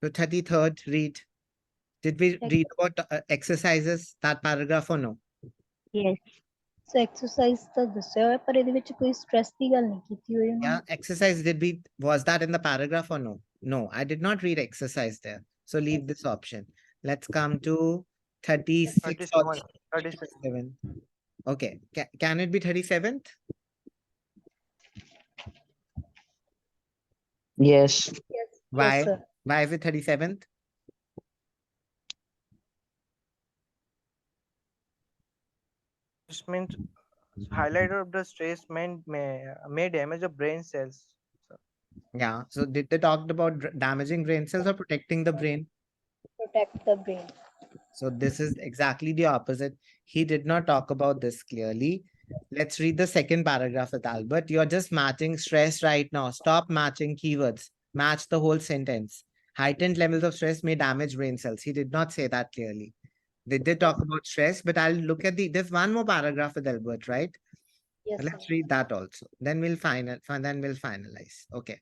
So 33rd, read. Did we read about exercises, that paragraph or no? Yes. So exercise ਤਾਂ ਦੱਸਿਆ ਹੋਇਆ ਪਰ ਇਹਦੇ ਵਿੱਚ ਕੋਈ stress ਦੀ ਗੱਲ ਨਹੀਂ ਕੀਤੀ ਹੋਈ ਉਹਨਾਂ Yeah, exercise, was that in the paragraph or no? No, I did not read exercise there. So leave this option. Let's come to 36 or 37. Okay, can it be 37th? Yes. Yes. Why? Yes, sir. Why is it 37th? This means highlighter of the stress may damage the brain cells. Yeah, so did they talk about damaging brain cells or protecting the brain? Protect the brain. So this is exactly the opposite. He did not talk about this clearly. Let's read the second paragraph with Albert. You're just matching stress right now. Stop matching keywords. Match the whole sentence. Heightened levels of stress may damage brain cells. He did not say that clearly. They did talk about stress, but I'll look at there's one more paragraph with Albert, right? Yes, Let's sir. read that also. Then we'll finalize. Okay.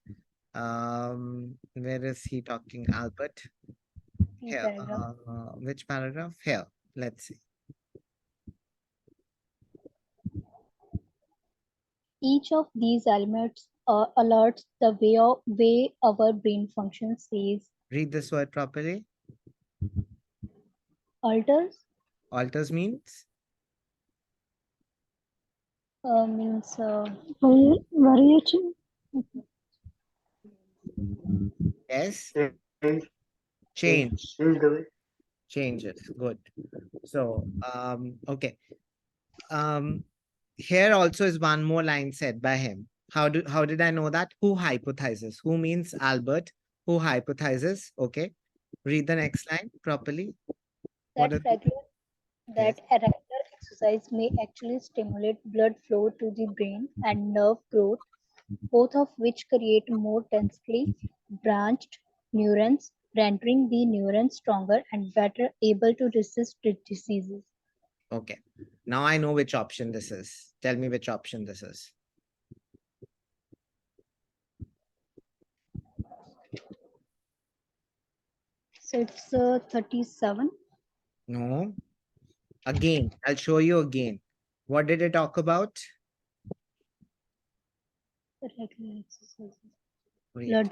Where is he talking, Albert? Here. Paragraph. Which paragraph? Here. Let's see. Each of these elements alerts the way our brain functions. Says Read this word properly. alters. Alters means? Means variation. Yes. Change. Change. Change the way. Changes. Good. So, okay. Here also is one more line said by him. How did I know that? Who hypothesizes? Who means Albert? Who hypothesizes? Okay. Read the next line properly. that a regular exercise may actually stimulate blood flow to the brain and nerve growth, both of which create more densely branched neurons, rendering the neurons stronger and better able to resist diseases. Okay. Now I know which option this is. Tell me which option this is. So it's 37. No. Again, I'll show you again. What did it talk about? The regular exercises. Read. Blood.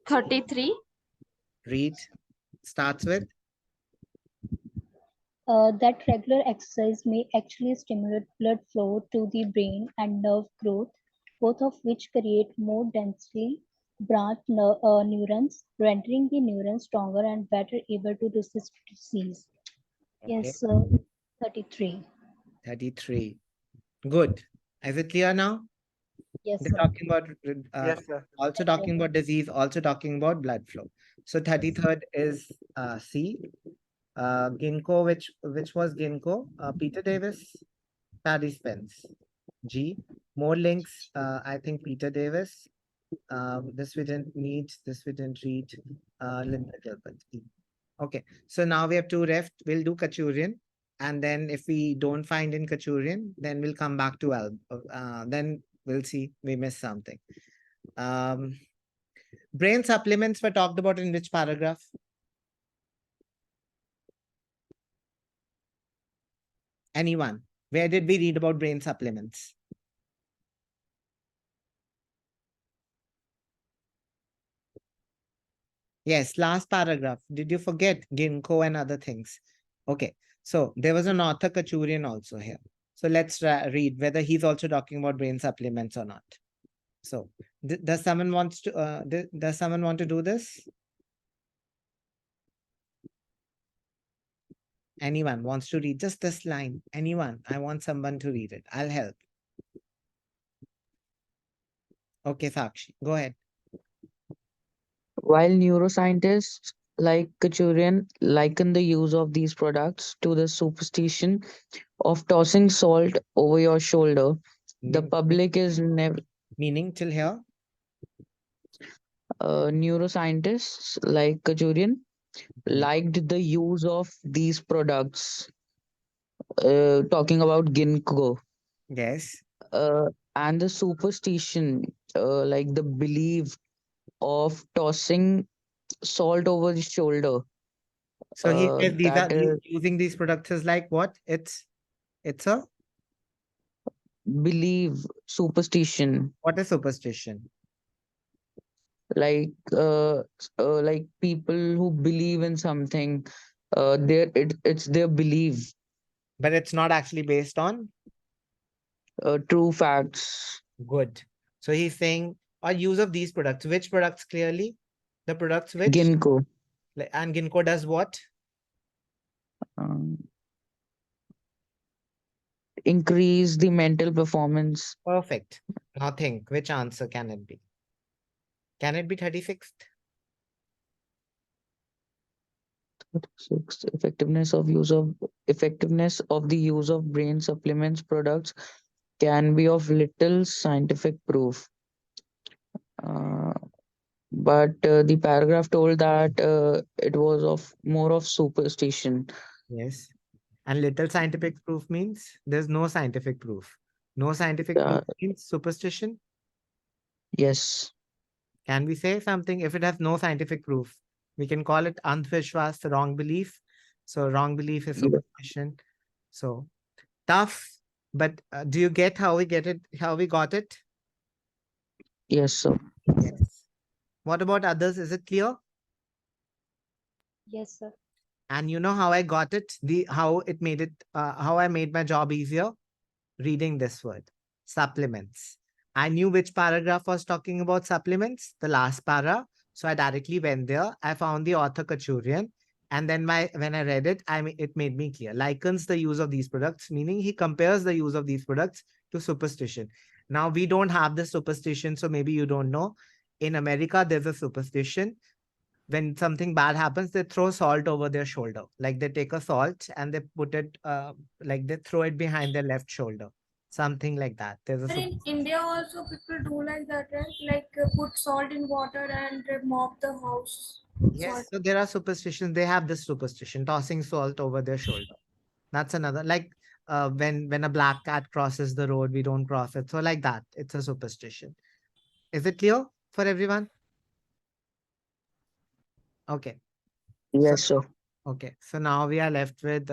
33. Read. Starts with? That regular exercise may actually stimulate blood flow to the brain and nerve growth, both of which create more densely branched neurons, rendering the neurons stronger and better able to resist disease. Okay. Yes, 33. 33. Good. Is it clear now? Yes, They're sir. talking about Yes, sir. also talking about disease, also talking about blood flow. So 33rd is C. Ginkgo, which was Ginkgo? Peter Davis, Paddy Spence. G. More links. I think Peter Davis. This we didn't need. This we didn't read. Linda Gilbert. E. Okay. So now we have two left. We'll do Kachurian. And then if we don't find in Kachurian, then we'll come back to then we'll see we missed something. Brain supplements were talked about in which paragraph? Anyone? Where did we read about brain supplements? Yes, last paragraph. Did you forget ginkgo and other things? Okay, so there was an author Kachurian also here. So let's read whether he's also talking about brain supplements or not. So does someone wants to does someone want to do this? Anyone wants to read just this line? Anyone? I want someone to read it. I'll help. Okay, Sakshi, go ahead. While neuroscientists like Kachurian liken the use of these products to the superstition of tossing salt over your shoulder, the public is never. Meaning till here? Neuroscientists like Kachurian liked the use of these products, talking about ginkgo. Yes. And the superstition, like the belief of tossing salt over the shoulder. So he says these That are using these products is like what? It's a belief, superstition. What is superstition? Like people who believe in something, it's their belief. But it's not actually based on True facts. Good. So he's saying or use of these products. Which products clearly? The products which Ginkgo. And ginkgo does what? Increase the mental performance. Perfect. Now think, which answer can it be? Can it be 36th? Effectiveness of the use of brain supplements products can be of little scientific proof. But the paragraph told that it was of more of superstition. Yes. And little scientific proof means there's no scientific proof. No scientific proof means superstition. Yes. Can we say something if it has no scientific proof? We can call it andhvishwas, wrong belief. So wrong belief is superstition. So tough, but do you get how we get it? How we got it? Yes, sir. Yes. What about others? Is it clear? Yes, sir. And you know how I got it? How I made my job easier? Reading this word, supplements. I knew which paragraph was talking about supplements, the last para. So I directly went there. I found the author Kachurian. And then when I read it, it made me clear. Likens the use of these products, meaning he compares the use of these products to superstition. Now we don't have this superstition, so maybe you don't know. In America, there's a superstition. When something bad happens, they throw salt over their shoulder. Like they take a salt and they put it, like they throw it behind their left shoulder. Something like that. There's But in India also people do like that, right? Like put salt in water and mop the house. Yes, so there are superstitions. They have this superstition, tossing salt over their shoulder. That's another. Like when a black cat crosses the road, we don't cross it. So like that, it's a superstition. Is it clear for everyone? Okay. Yes, sir. Okay, so now we are left with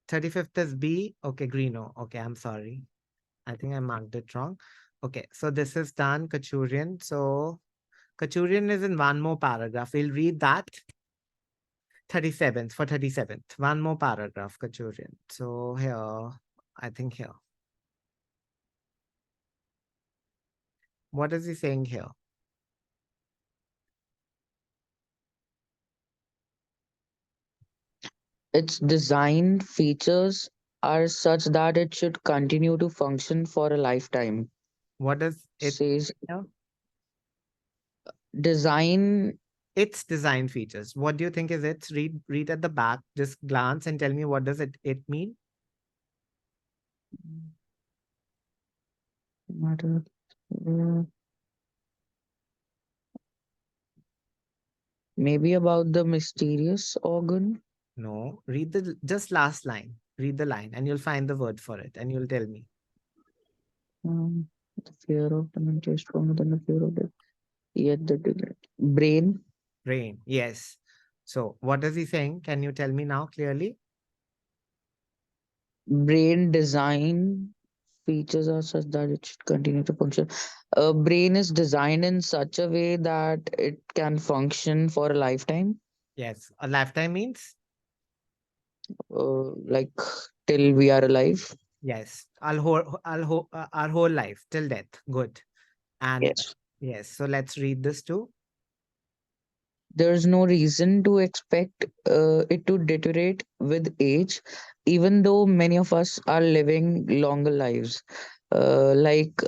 35th is B. Okay, Greeno. Okay, I'm sorry. I think I marked it wrong. Okay, so this is done, Kachurian. So Kachurian is in one more paragraph. We'll read that. 37th, for 37th. One more paragraph, Kachurian. So here, I think here. What is he saying here? Its design features are such that it should continue to function for a lifetime. What does it says? here? Design its design features. What do you think is its? Read at the back, just glance and tell me what does it mean? Matter. Maybe about the mysterious organ. No, read the just last line. Read the line and you'll find the word for it and you'll tell me. The fear of the is stronger than the fear of death. Yet the brain. Brain, yes. So what is he saying? Can you tell me now clearly? Brain design features are such that it should continue to function. A brain is designed in such a way that it can function for a lifetime, Yes. A lifetime means? like till we are alive. Yes. Our whole life till death. Good. And Yes. yes, so let's read this too. There's no reason to expect it to deteriorate with age, even though many of us are living longer lives. Like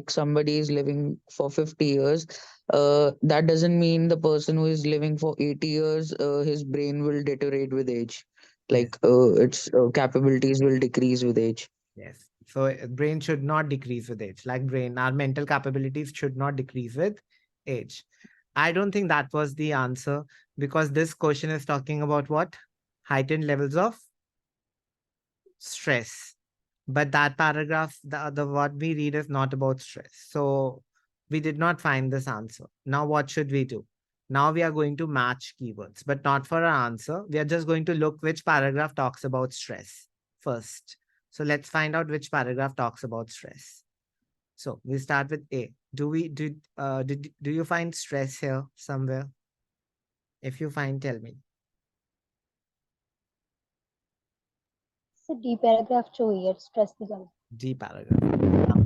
somebody is living for 50 years. That doesn't mean the person who is living for 80 years, his brain will deteriorate with age. Yes. Like its capabilities will decrease with age. Yes. So brain should not decrease with age. Like brain, our mental capabilities should not decrease with age. I don't think that was the answer because this question is talking about what? Heightened levels of stress. But that paragraph, the what we read is not about stress. So we did not find this answer. Now what should we do? Now we are going to match keywords, but not for our answer. We are just going to look which paragraph talks about stress first. So let's find out which paragraph talks about stress. So we start with A. Do you find stress here somewhere? If you find, tell me. So D paragraph चाहिए stress की जगह. D paragraph.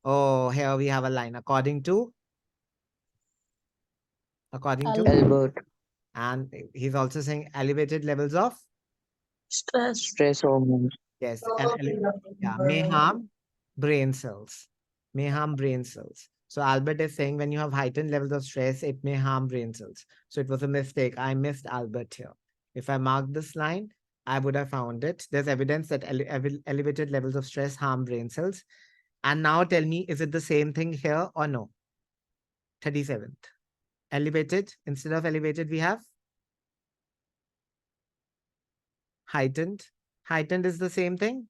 Oh, here we have a line. According to Albert. And he's also saying elevated levels of Stress hormones. yes, may harm brain cells. May harm brain cells. So Albert is saying when you have heightened levels of stress, it may harm brain cells. So it was a mistake. I missed Albert here. If I marked this line, I would have found it. There's evidence that elevated levels of stress harm brain cells. And now tell me, is it the same thing here or no? 37th. Elevated, instead of elevated, we have heightened. Heightened is the same thing,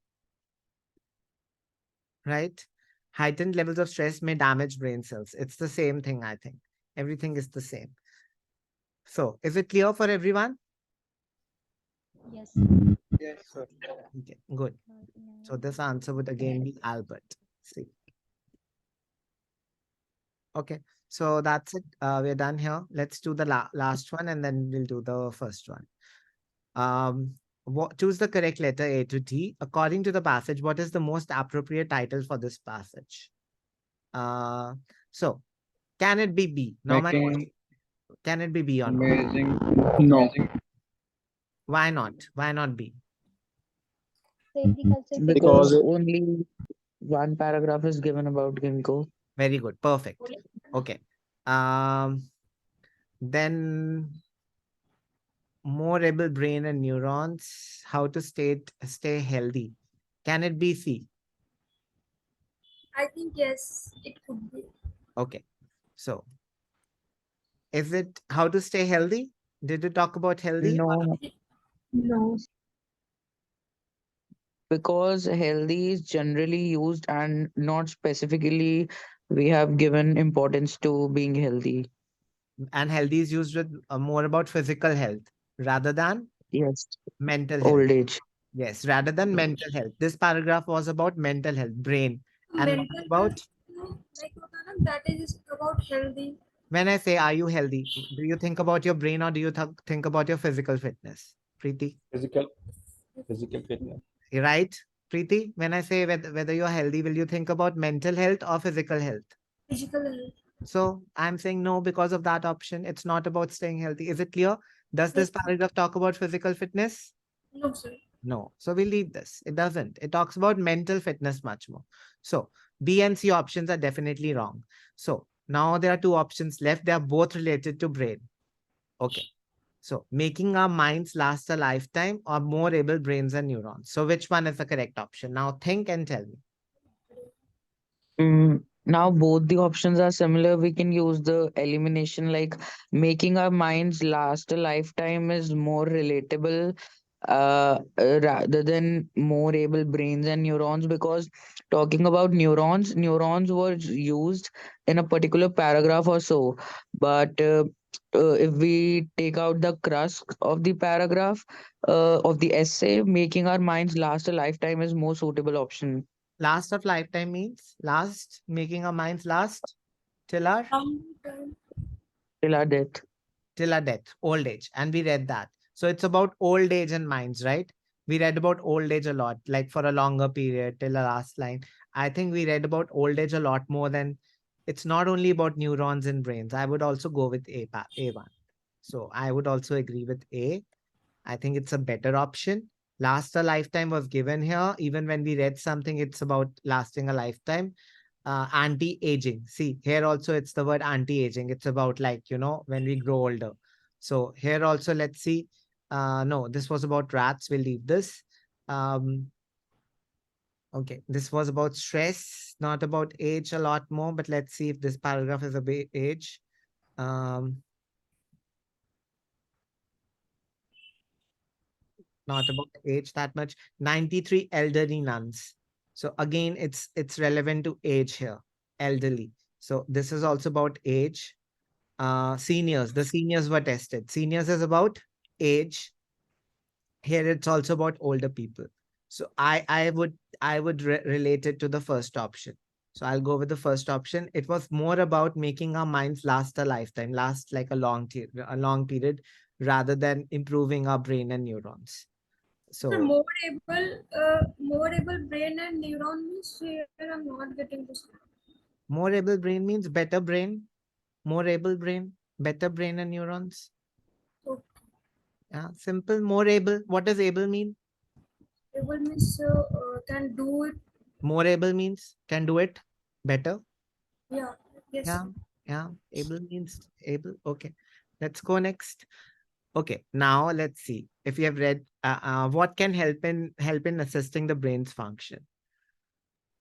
right? Heightened levels of stress may damage brain cells. It's the same thing, I think. Everything is the same. So, is it clear for everyone? Yes. Yes, sir. Okay, good. So this answer would again be Albert. See. Okay, so that's it. We're done here. Let's do the last one and then we'll do the first one. Choose the correct letter A to D. According to the passage, what is the most appropriate title for this passage? So can it be B? Now my question, can it be B or not? Amazing. No. Why not? Why not B? Because only one paragraph is given about ginkgo. Very good. Perfect. Okay. Then more able brain and neurons, how to stay healthy. Can it be C? I think yes, it could be. Okay. So is it how to stay healthy? Did you talk about healthy? No, No. because healthy is generally used and not specifically we have given importance to being healthy. And healthy is used with more about physical health rather than Yes, mental health. old age. Yes, rather than mental health. This paragraph was about mental health, brain. And Mental what about health, like that is about healthy. when I say, are you healthy? Do you think about your brain or do you think about your physical fitness? Preeti? Physical fitness. Right? Preeti, when I say whether you're healthy, will you think about mental health or physical health? Physical health. So I'm saying no because of that option. It's not about staying healthy. Is it clear? Does this paragraph talk about physical fitness? No, sir. No. So we leave this. It doesn't. It talks about mental fitness much more. So B and C options are definitely wrong. So Now there are two options left. They are both related to brain. Okay. So making our minds last a lifetime or more able brains and neurons. So which one is the correct option? Now think and tell me. Now both the options are similar. We can use the elimination, like making our minds last a lifetime is more relatable rather than more able brains and neurons, because talking about neurons were used in a particular paragraph or so. But if we take out the crux of the paragraph of the essay, making our minds last a lifetime is more suitable option. Last of lifetime means last, making our minds last till our Till our death. till our death, old age. And we read that. So it's about old age and minds, right? We read about old age a lot, like for a longer period till the last line. I think we read about old age a lot more than it's not only about neurons and brains. I would also go with A1. So I would also agree with A. I think it's a better option. Last a lifetime was given here. Even when we read something, it's about lasting a lifetime. Anti-aging. See, here also it's the word anti-aging. It's about like, when we grow older. So here also, let's see. No, this was about rats. We'll leave this. Okay, this was about stress, not about age a lot more, but let's see if this paragraph is about age. Not about age that much. 93 elderly nuns. So again, it's relevant to age here, elderly. So this is also about age. Seniors, the seniors were tested. Seniors is about age. Here it's also about older people. So I would relate it to the first option. So I'll go with the first option. It was more about making our minds last a lifetime, last like a long period, rather than improving our brain and neurons. So more able brain and neuron means here I'm not getting this. more able brain means better brain, more able brain, better brain and neurons. Okay. Yeah, simple, more able. What does able mean? Able means can do it. More able means can do it better. Yeah. Yes. Yeah, yeah. Able means able. Okay, let's go next. Okay, now let's see if you have read what can help in assisting the brain's function.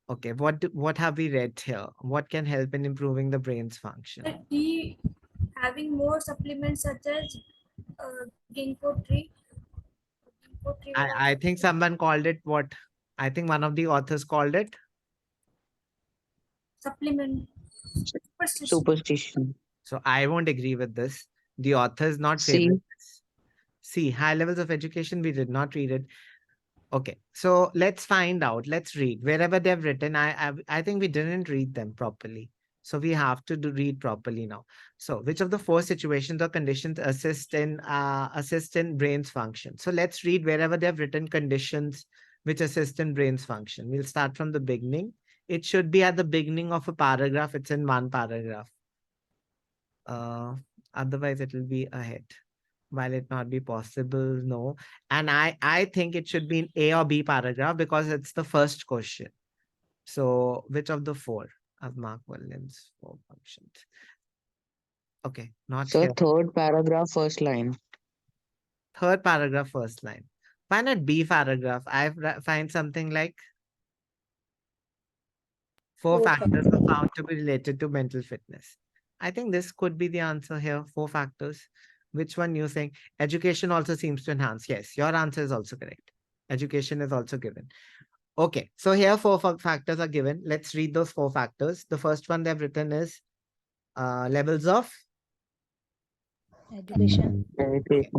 Okay, what have we read here? What can help in improving the brain's function? He having more supplements such as ginkgo tree. Ginkgo tree I think someone called it what? I think one of the authors called it supplement. Superstition. So I won't agree with this. The author is not See, favoring this. See, high levels of education, we did not read it. Okay, so let's find out. Let's read wherever they've written. I think we didn't read them properly, so we have to read properly now. So, which of the four situations or conditions assist in brain's function? So let's read wherever they've written conditions which assist in brain's function. We'll start from the beginning. It should be at the beginning of a paragraph. It's in one paragraph. Otherwise it will be ahead. While it not be possible, no. And I think it should be in A or B paragraph because it's the first question. So which of the four of Mark Williams' four functions? Okay, not so here. third paragraph, first line. Third paragraph, first line. Why not B paragraph? Find something like four factors are found to be related to mental fitness. I think this could be the answer here. Four factors. Which one you think? Education also seems to enhance. Yes, your answer is also correct. Education is also given. Okay, so here four factors are given. Let's read those four factors. The first one they've written is levels of Education. okay,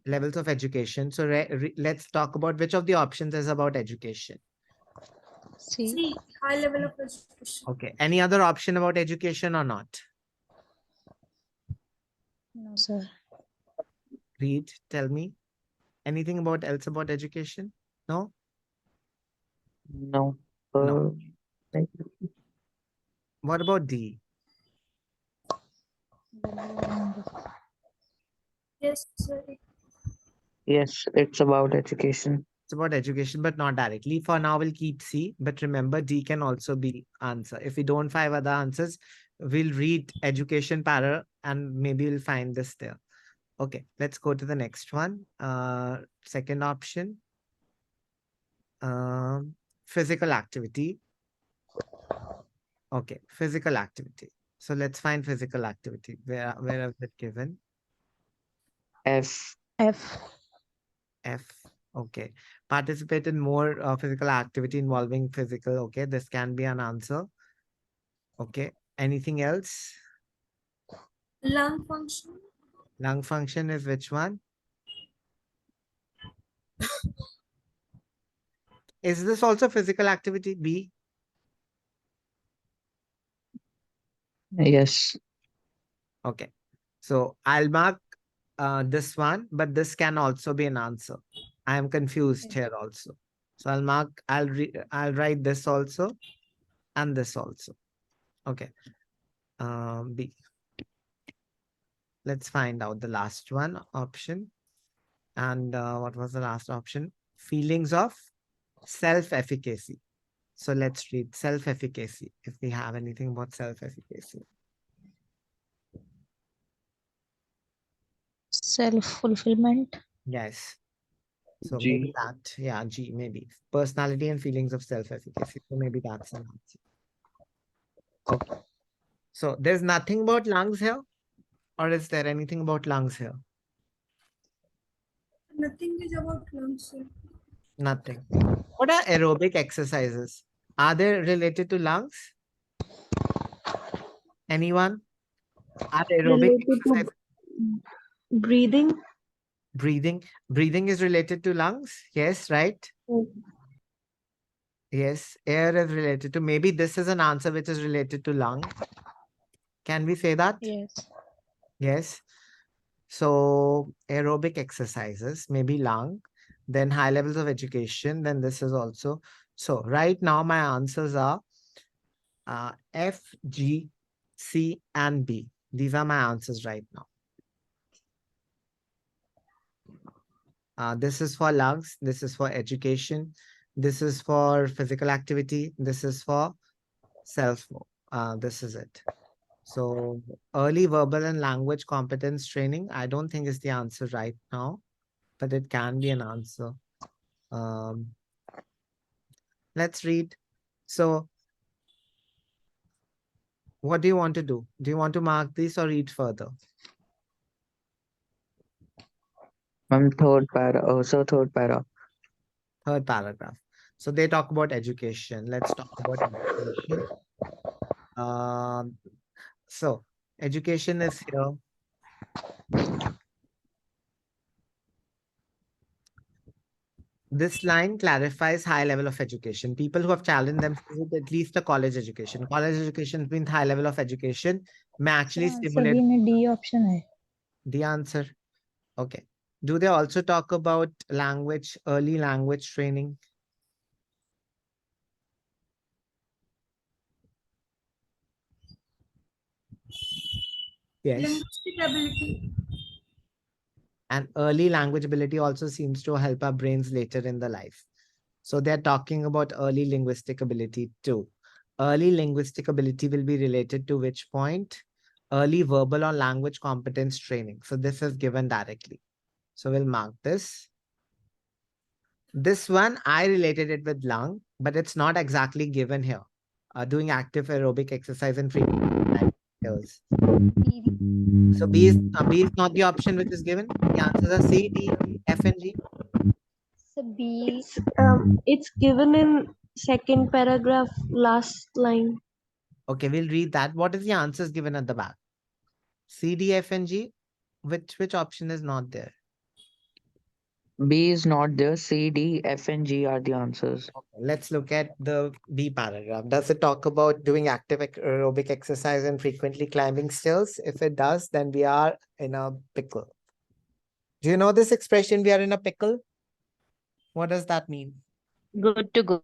levels of education. So let's talk about which of the options is about education. See, high level of education. Okay, any other option about education or not? No, sir. Read, tell me. Anything else about education? No? No. No. Like, What about D? Yes, sir. yes, it's about education. It's about education, but not directly. For now, we'll keep C. But remember, D can also be answer. If we don't find other answers, we'll read education para and maybe we'll find this there. Okay, let's go to the next one. Second option, physical activity. Okay, physical activity. So let's find physical activity. Where is it given? F. F. F. Okay. Participate in more physical activity involving physical. Okay, this can be an answer. Okay. Anything else? Lung function. Lung function is which one? Is this also physical activity? B? Yes. Okay. So I'll mark this one, but this can also be an answer. I am confused here also. So I'll mark, I'll write this also and this also. Okay. B. Let's find out the last one option. And what was the last option? Feelings of self-efficacy. So let's read self-efficacy if we have anything about self-efficacy. Self-fulfillment. Yes. So G. maybe that, yeah, G, maybe. Personality and feelings of self-efficacy. So maybe that's an answer. Okay. So there's nothing about lungs here? Or is there anything about lungs here? Nothing is about lungs. Nothing. What are aerobic exercises? Are they related to lungs? Anyone? Are aerobic Related to exercises breathing. breathing? Breathing is related to lungs? Yes, right? Yes, air is related to, maybe this is an answer which is related to lung. Can we say that? Yes. Yes. So aerobic exercises, maybe lung, then high levels of education, then this is also. So right now my answers are F, G, C, and B. These are my answers right now. This is for lungs, this is for education, this is for physical activity, this is for self. This is it. So early verbal and language competence training, I don't think is the answer right now, but it can be an answer. Let's read. So what do you want to do? Do you want to mark this or read further? Third para. Also third para. Third paragraph. So they talk about education. Let's talk about education. Um, so education is here. This line clarifies high level of education. People who have challenged themselves with at least a college education. College education means high level of education may actually stimulate सभी में D option है. the answer. Okay. Do they also talk about language, early language training? Yes. Linguistic ability. And early language ability also seems to help our brains later in the life. So they're talking about early linguistic ability too. Early linguistic ability will be related to which point? Early verbal or language competence training. So this is given directly. So we'll mark this. This one, I related it with lung, but it's not exactly given here. Doing active aerobic exercise and frequent skills. So B is not the option which is given. The answers are C, D, F, and G. So B. It's given in second paragraph, last line. Okay, we'll read that. What is the answers given at the back? C, D, F, and G. Which option is not there? B is not there. C, D, F, and G are the answers. Okay, let's look at the B paragraph. Does it talk about doing active aerobic exercise and frequently climbing stairs? If it does, then we are in a pickle. Do you know this expression, we are in a pickle? What does that mean? Good to go.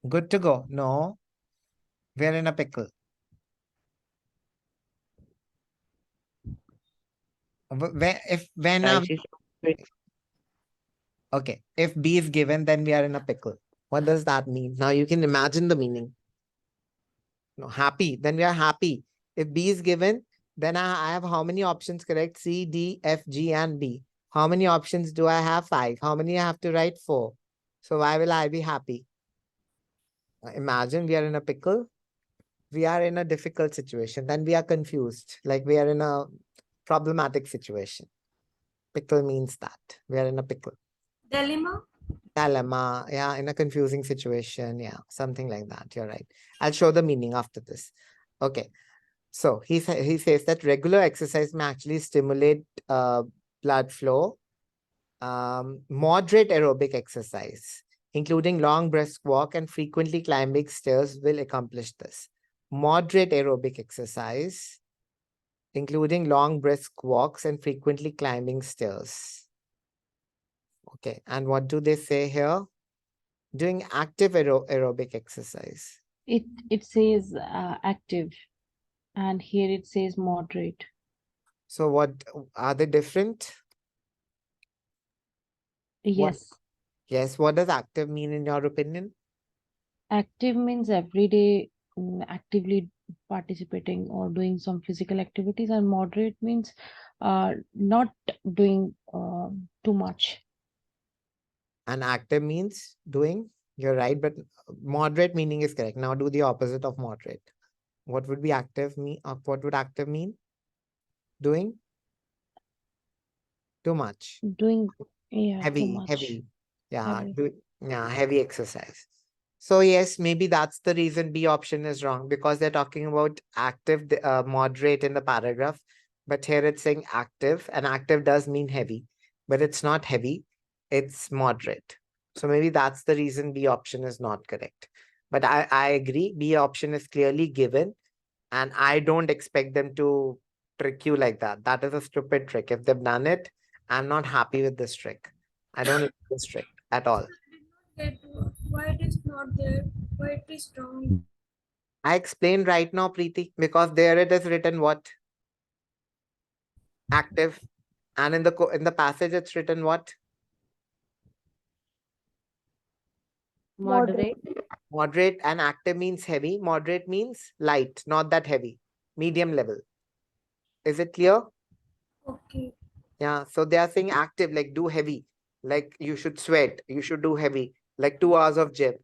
Good to go. No, we're in a pickle. Okay, if B is given, then we are in a pickle. What does that mean? Now you can imagine the meaning. No, happy. Then we are happy. If B is given, then I have how many options correct? C, D, F, G, and B. How many options do I have? 5. How many I have to write? 4. So why will I be happy? Imagine we are in a pickle. We are in a difficult situation. Then we are confused. Like we are in a problematic situation. Pickle means that. We are in a pickle. Dilemma. Dilemma. Yeah, in a confusing situation. Yeah, something like that. You're right. I'll show the meaning after this. Okay. So he says that regular exercise may actually stimulate blood flow. Moderate aerobic exercise, including long brisk walk and frequently climbing stairs, will accomplish this. Moderate aerobic exercise, including long brisk walks and frequently climbing stairs. Okay, and what do they say here? Doing active aerobic exercise. It says active, and here it says moderate. So what are they different? Yes. Yes, what does active mean in your opinion? Active means every day actively participating or doing some physical activities, and moderate means not doing too much. And active means doing, you're right, but moderate meaning is correct. Now do the opposite of moderate. What would be active mean? What would active mean? Doing too much. Doing, yeah, too Heavy, much. heavy. Yeah, Heavy. heavy exercise. So yes, maybe that's the reason B option is wrong, because they're talking about active, moderate in the paragraph, but here it's saying active, and active does mean heavy, but it's not heavy, it's moderate. So maybe that's the reason B option is not correct. But I agree, B option is clearly given, and I don't expect them to trick you like that. That is a stupid trick. If they've done it, I'm not happy with this trick. I don't like this trick at all. Get why it is not there, why it is wrong. I explained right now, Preeti, because there it is written what? Active. And in the passage it's written what? Moderate. Moderate, and active means heavy. Moderate means light, not that heavy. Medium level. Is it clear? Okay. Yeah. So they are saying active, like do heavy. Like you should sweat. You should do heavy. Like 2 hours of gym.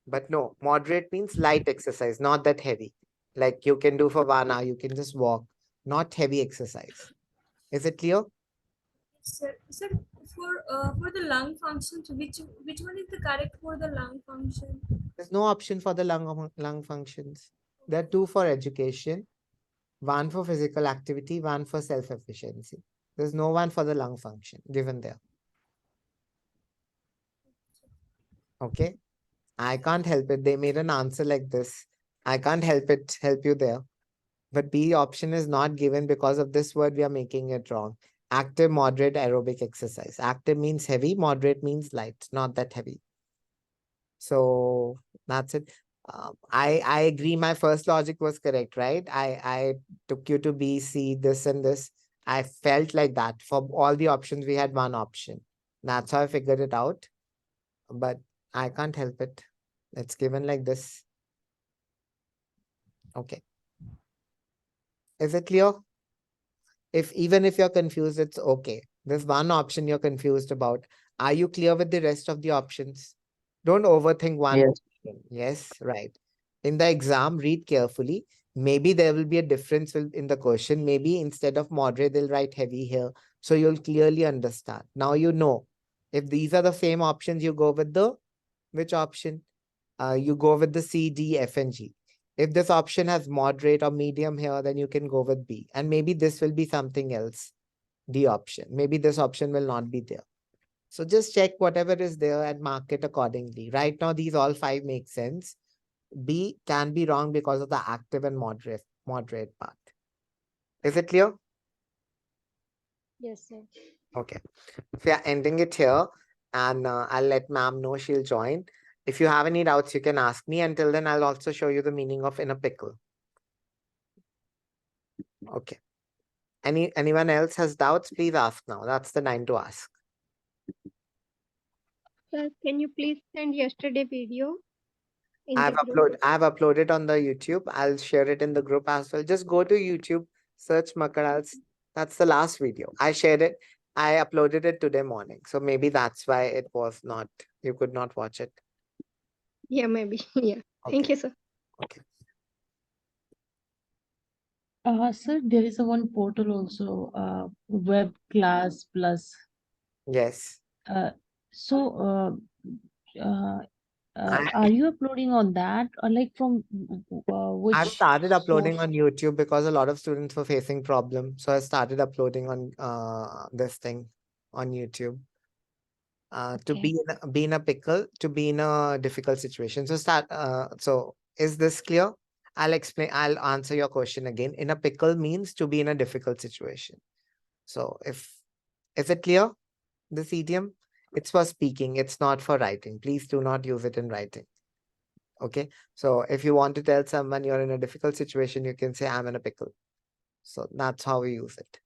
But no, moderate means light exercise, not that heavy. Like you can do for 1 hour, you can just walk. Not heavy exercise. Is it clear? Sir, for the lung functions, which one is the correct for the lung function? There's no option for the lung functions. There are 2 for education, 1 for physical activity, 1 for self-efficiency. There's no one for the lung function given there. Okay. I can't help it. They made an answer like this. I can't help you there. But B option is not given because of this word. We are making it wrong. Active, moderate, aerobic exercise. Active means heavy, moderate means light, not that heavy. So that's it. I agree. My first logic was correct, right? I took you to B, C, this and this. I felt like that. For all the options, we had one option. That's how I figured it out. But I can't help it. It's given like this. Okay. Is it clear? Even if you're confused, it's okay. There's one option you're confused about. Are you clear with the rest of the options? Don't overthink one Yes. question. Yes, right. In the exam, read carefully. Maybe there will be a difference in the question. Maybe instead of moderate, they'll write heavy here. So you'll clearly understand. Now you know. If these are the same options, you go with the which option? You go with the C, D, F, and G. If this option has moderate or medium here, then you can go with B. And maybe this will be something else, D option. Maybe this option will not be there. So just check whatever is there and mark it accordingly. Right now, these all 5 make sense. B can be wrong because of the active and moderate part. Is it clear? Yes, sir. Okay. So we are ending it here, and I'll let ma'am know she'll join. If you have any doubts, you can ask me. Until then, I'll also show you the meaning of in a pickle. Okay. Anyone else has doubts, please ask now. That's the time to ask. Sir, can you please send yesterday video? in the group. I've uploaded on the YouTube. I'll share it in the group as well. Just go to YouTube, search Makarals. That's the last video. I shared it. I uploaded it today morning. So maybe that's why it was not, you could not watch it. Yeah, maybe. Yeah. Thank you, sir. Okay. Sir, there is a one portal also, Web Class Plus. Yes. So, are you uploading on that, or like from which I've started uploading source? on YouTube because a lot of students were facing problems. So I started uploading on this thing on YouTube. To Okay. be in a pickle, to be in a difficult situation. So is this clear? I'll answer your question again. In a pickle means to be in a difficult situation. So is it clear? This idiom? It's for speaking, it's not for writing. Please do not use it in writing. Okay. So if you want to tell someone you're in a difficult situation, you can say I'm in a pickle. So that's how we use it.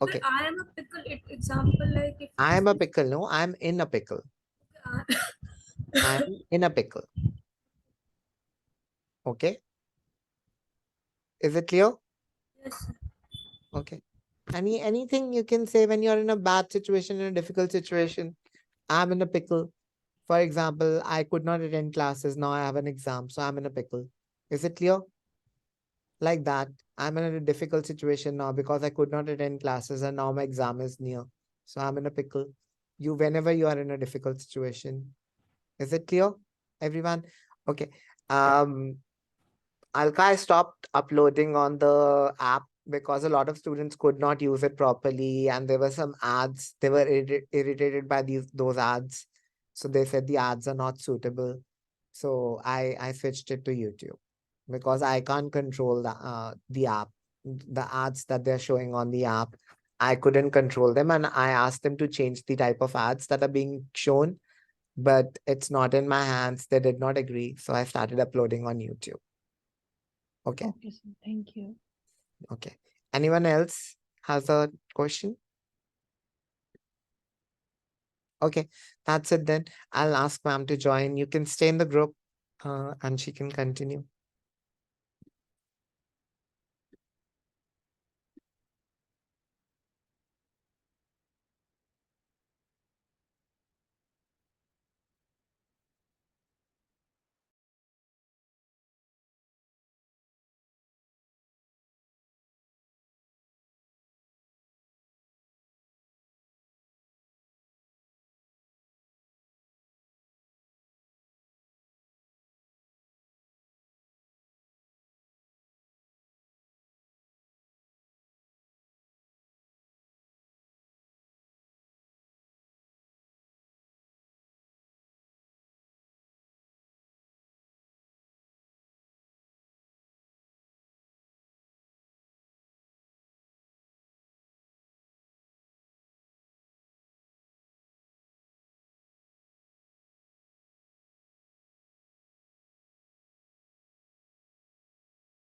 Okay. I am a pickle. Example like if I am a pickle. No, I'm in a pickle. I'm in a pickle. Okay. Is it clear? yes. Okay. Anything you can say when you're in a bad situation, in a difficult situation. I'm in a pickle. For example, I could not attend classes. Now I have an exam, so I'm in a pickle. Is it clear? Like that. I'm in a difficult situation now because I could not attend classes and now my exam is near. So I'm in a pickle. Whenever you are in a difficult situation. Is it clear, everyone? Okay. Alka stopped uploading on the app because a lot of students could not use it properly and there were some ads. They were irritated by those ads. So they said the ads are not suitable. So I switched it to YouTube because I can't control the app, the ads that they're showing on the app. I couldn't control them and I asked them to change the type of ads that are being shown, but it's not in my hands. They did not agree. So I started uploading on YouTube. Okay. Okay, sir. Thank you. Okay. Anyone else has a question? Okay, that's it then. I'll ask ma'am to join. You can stay in the group and she can continue.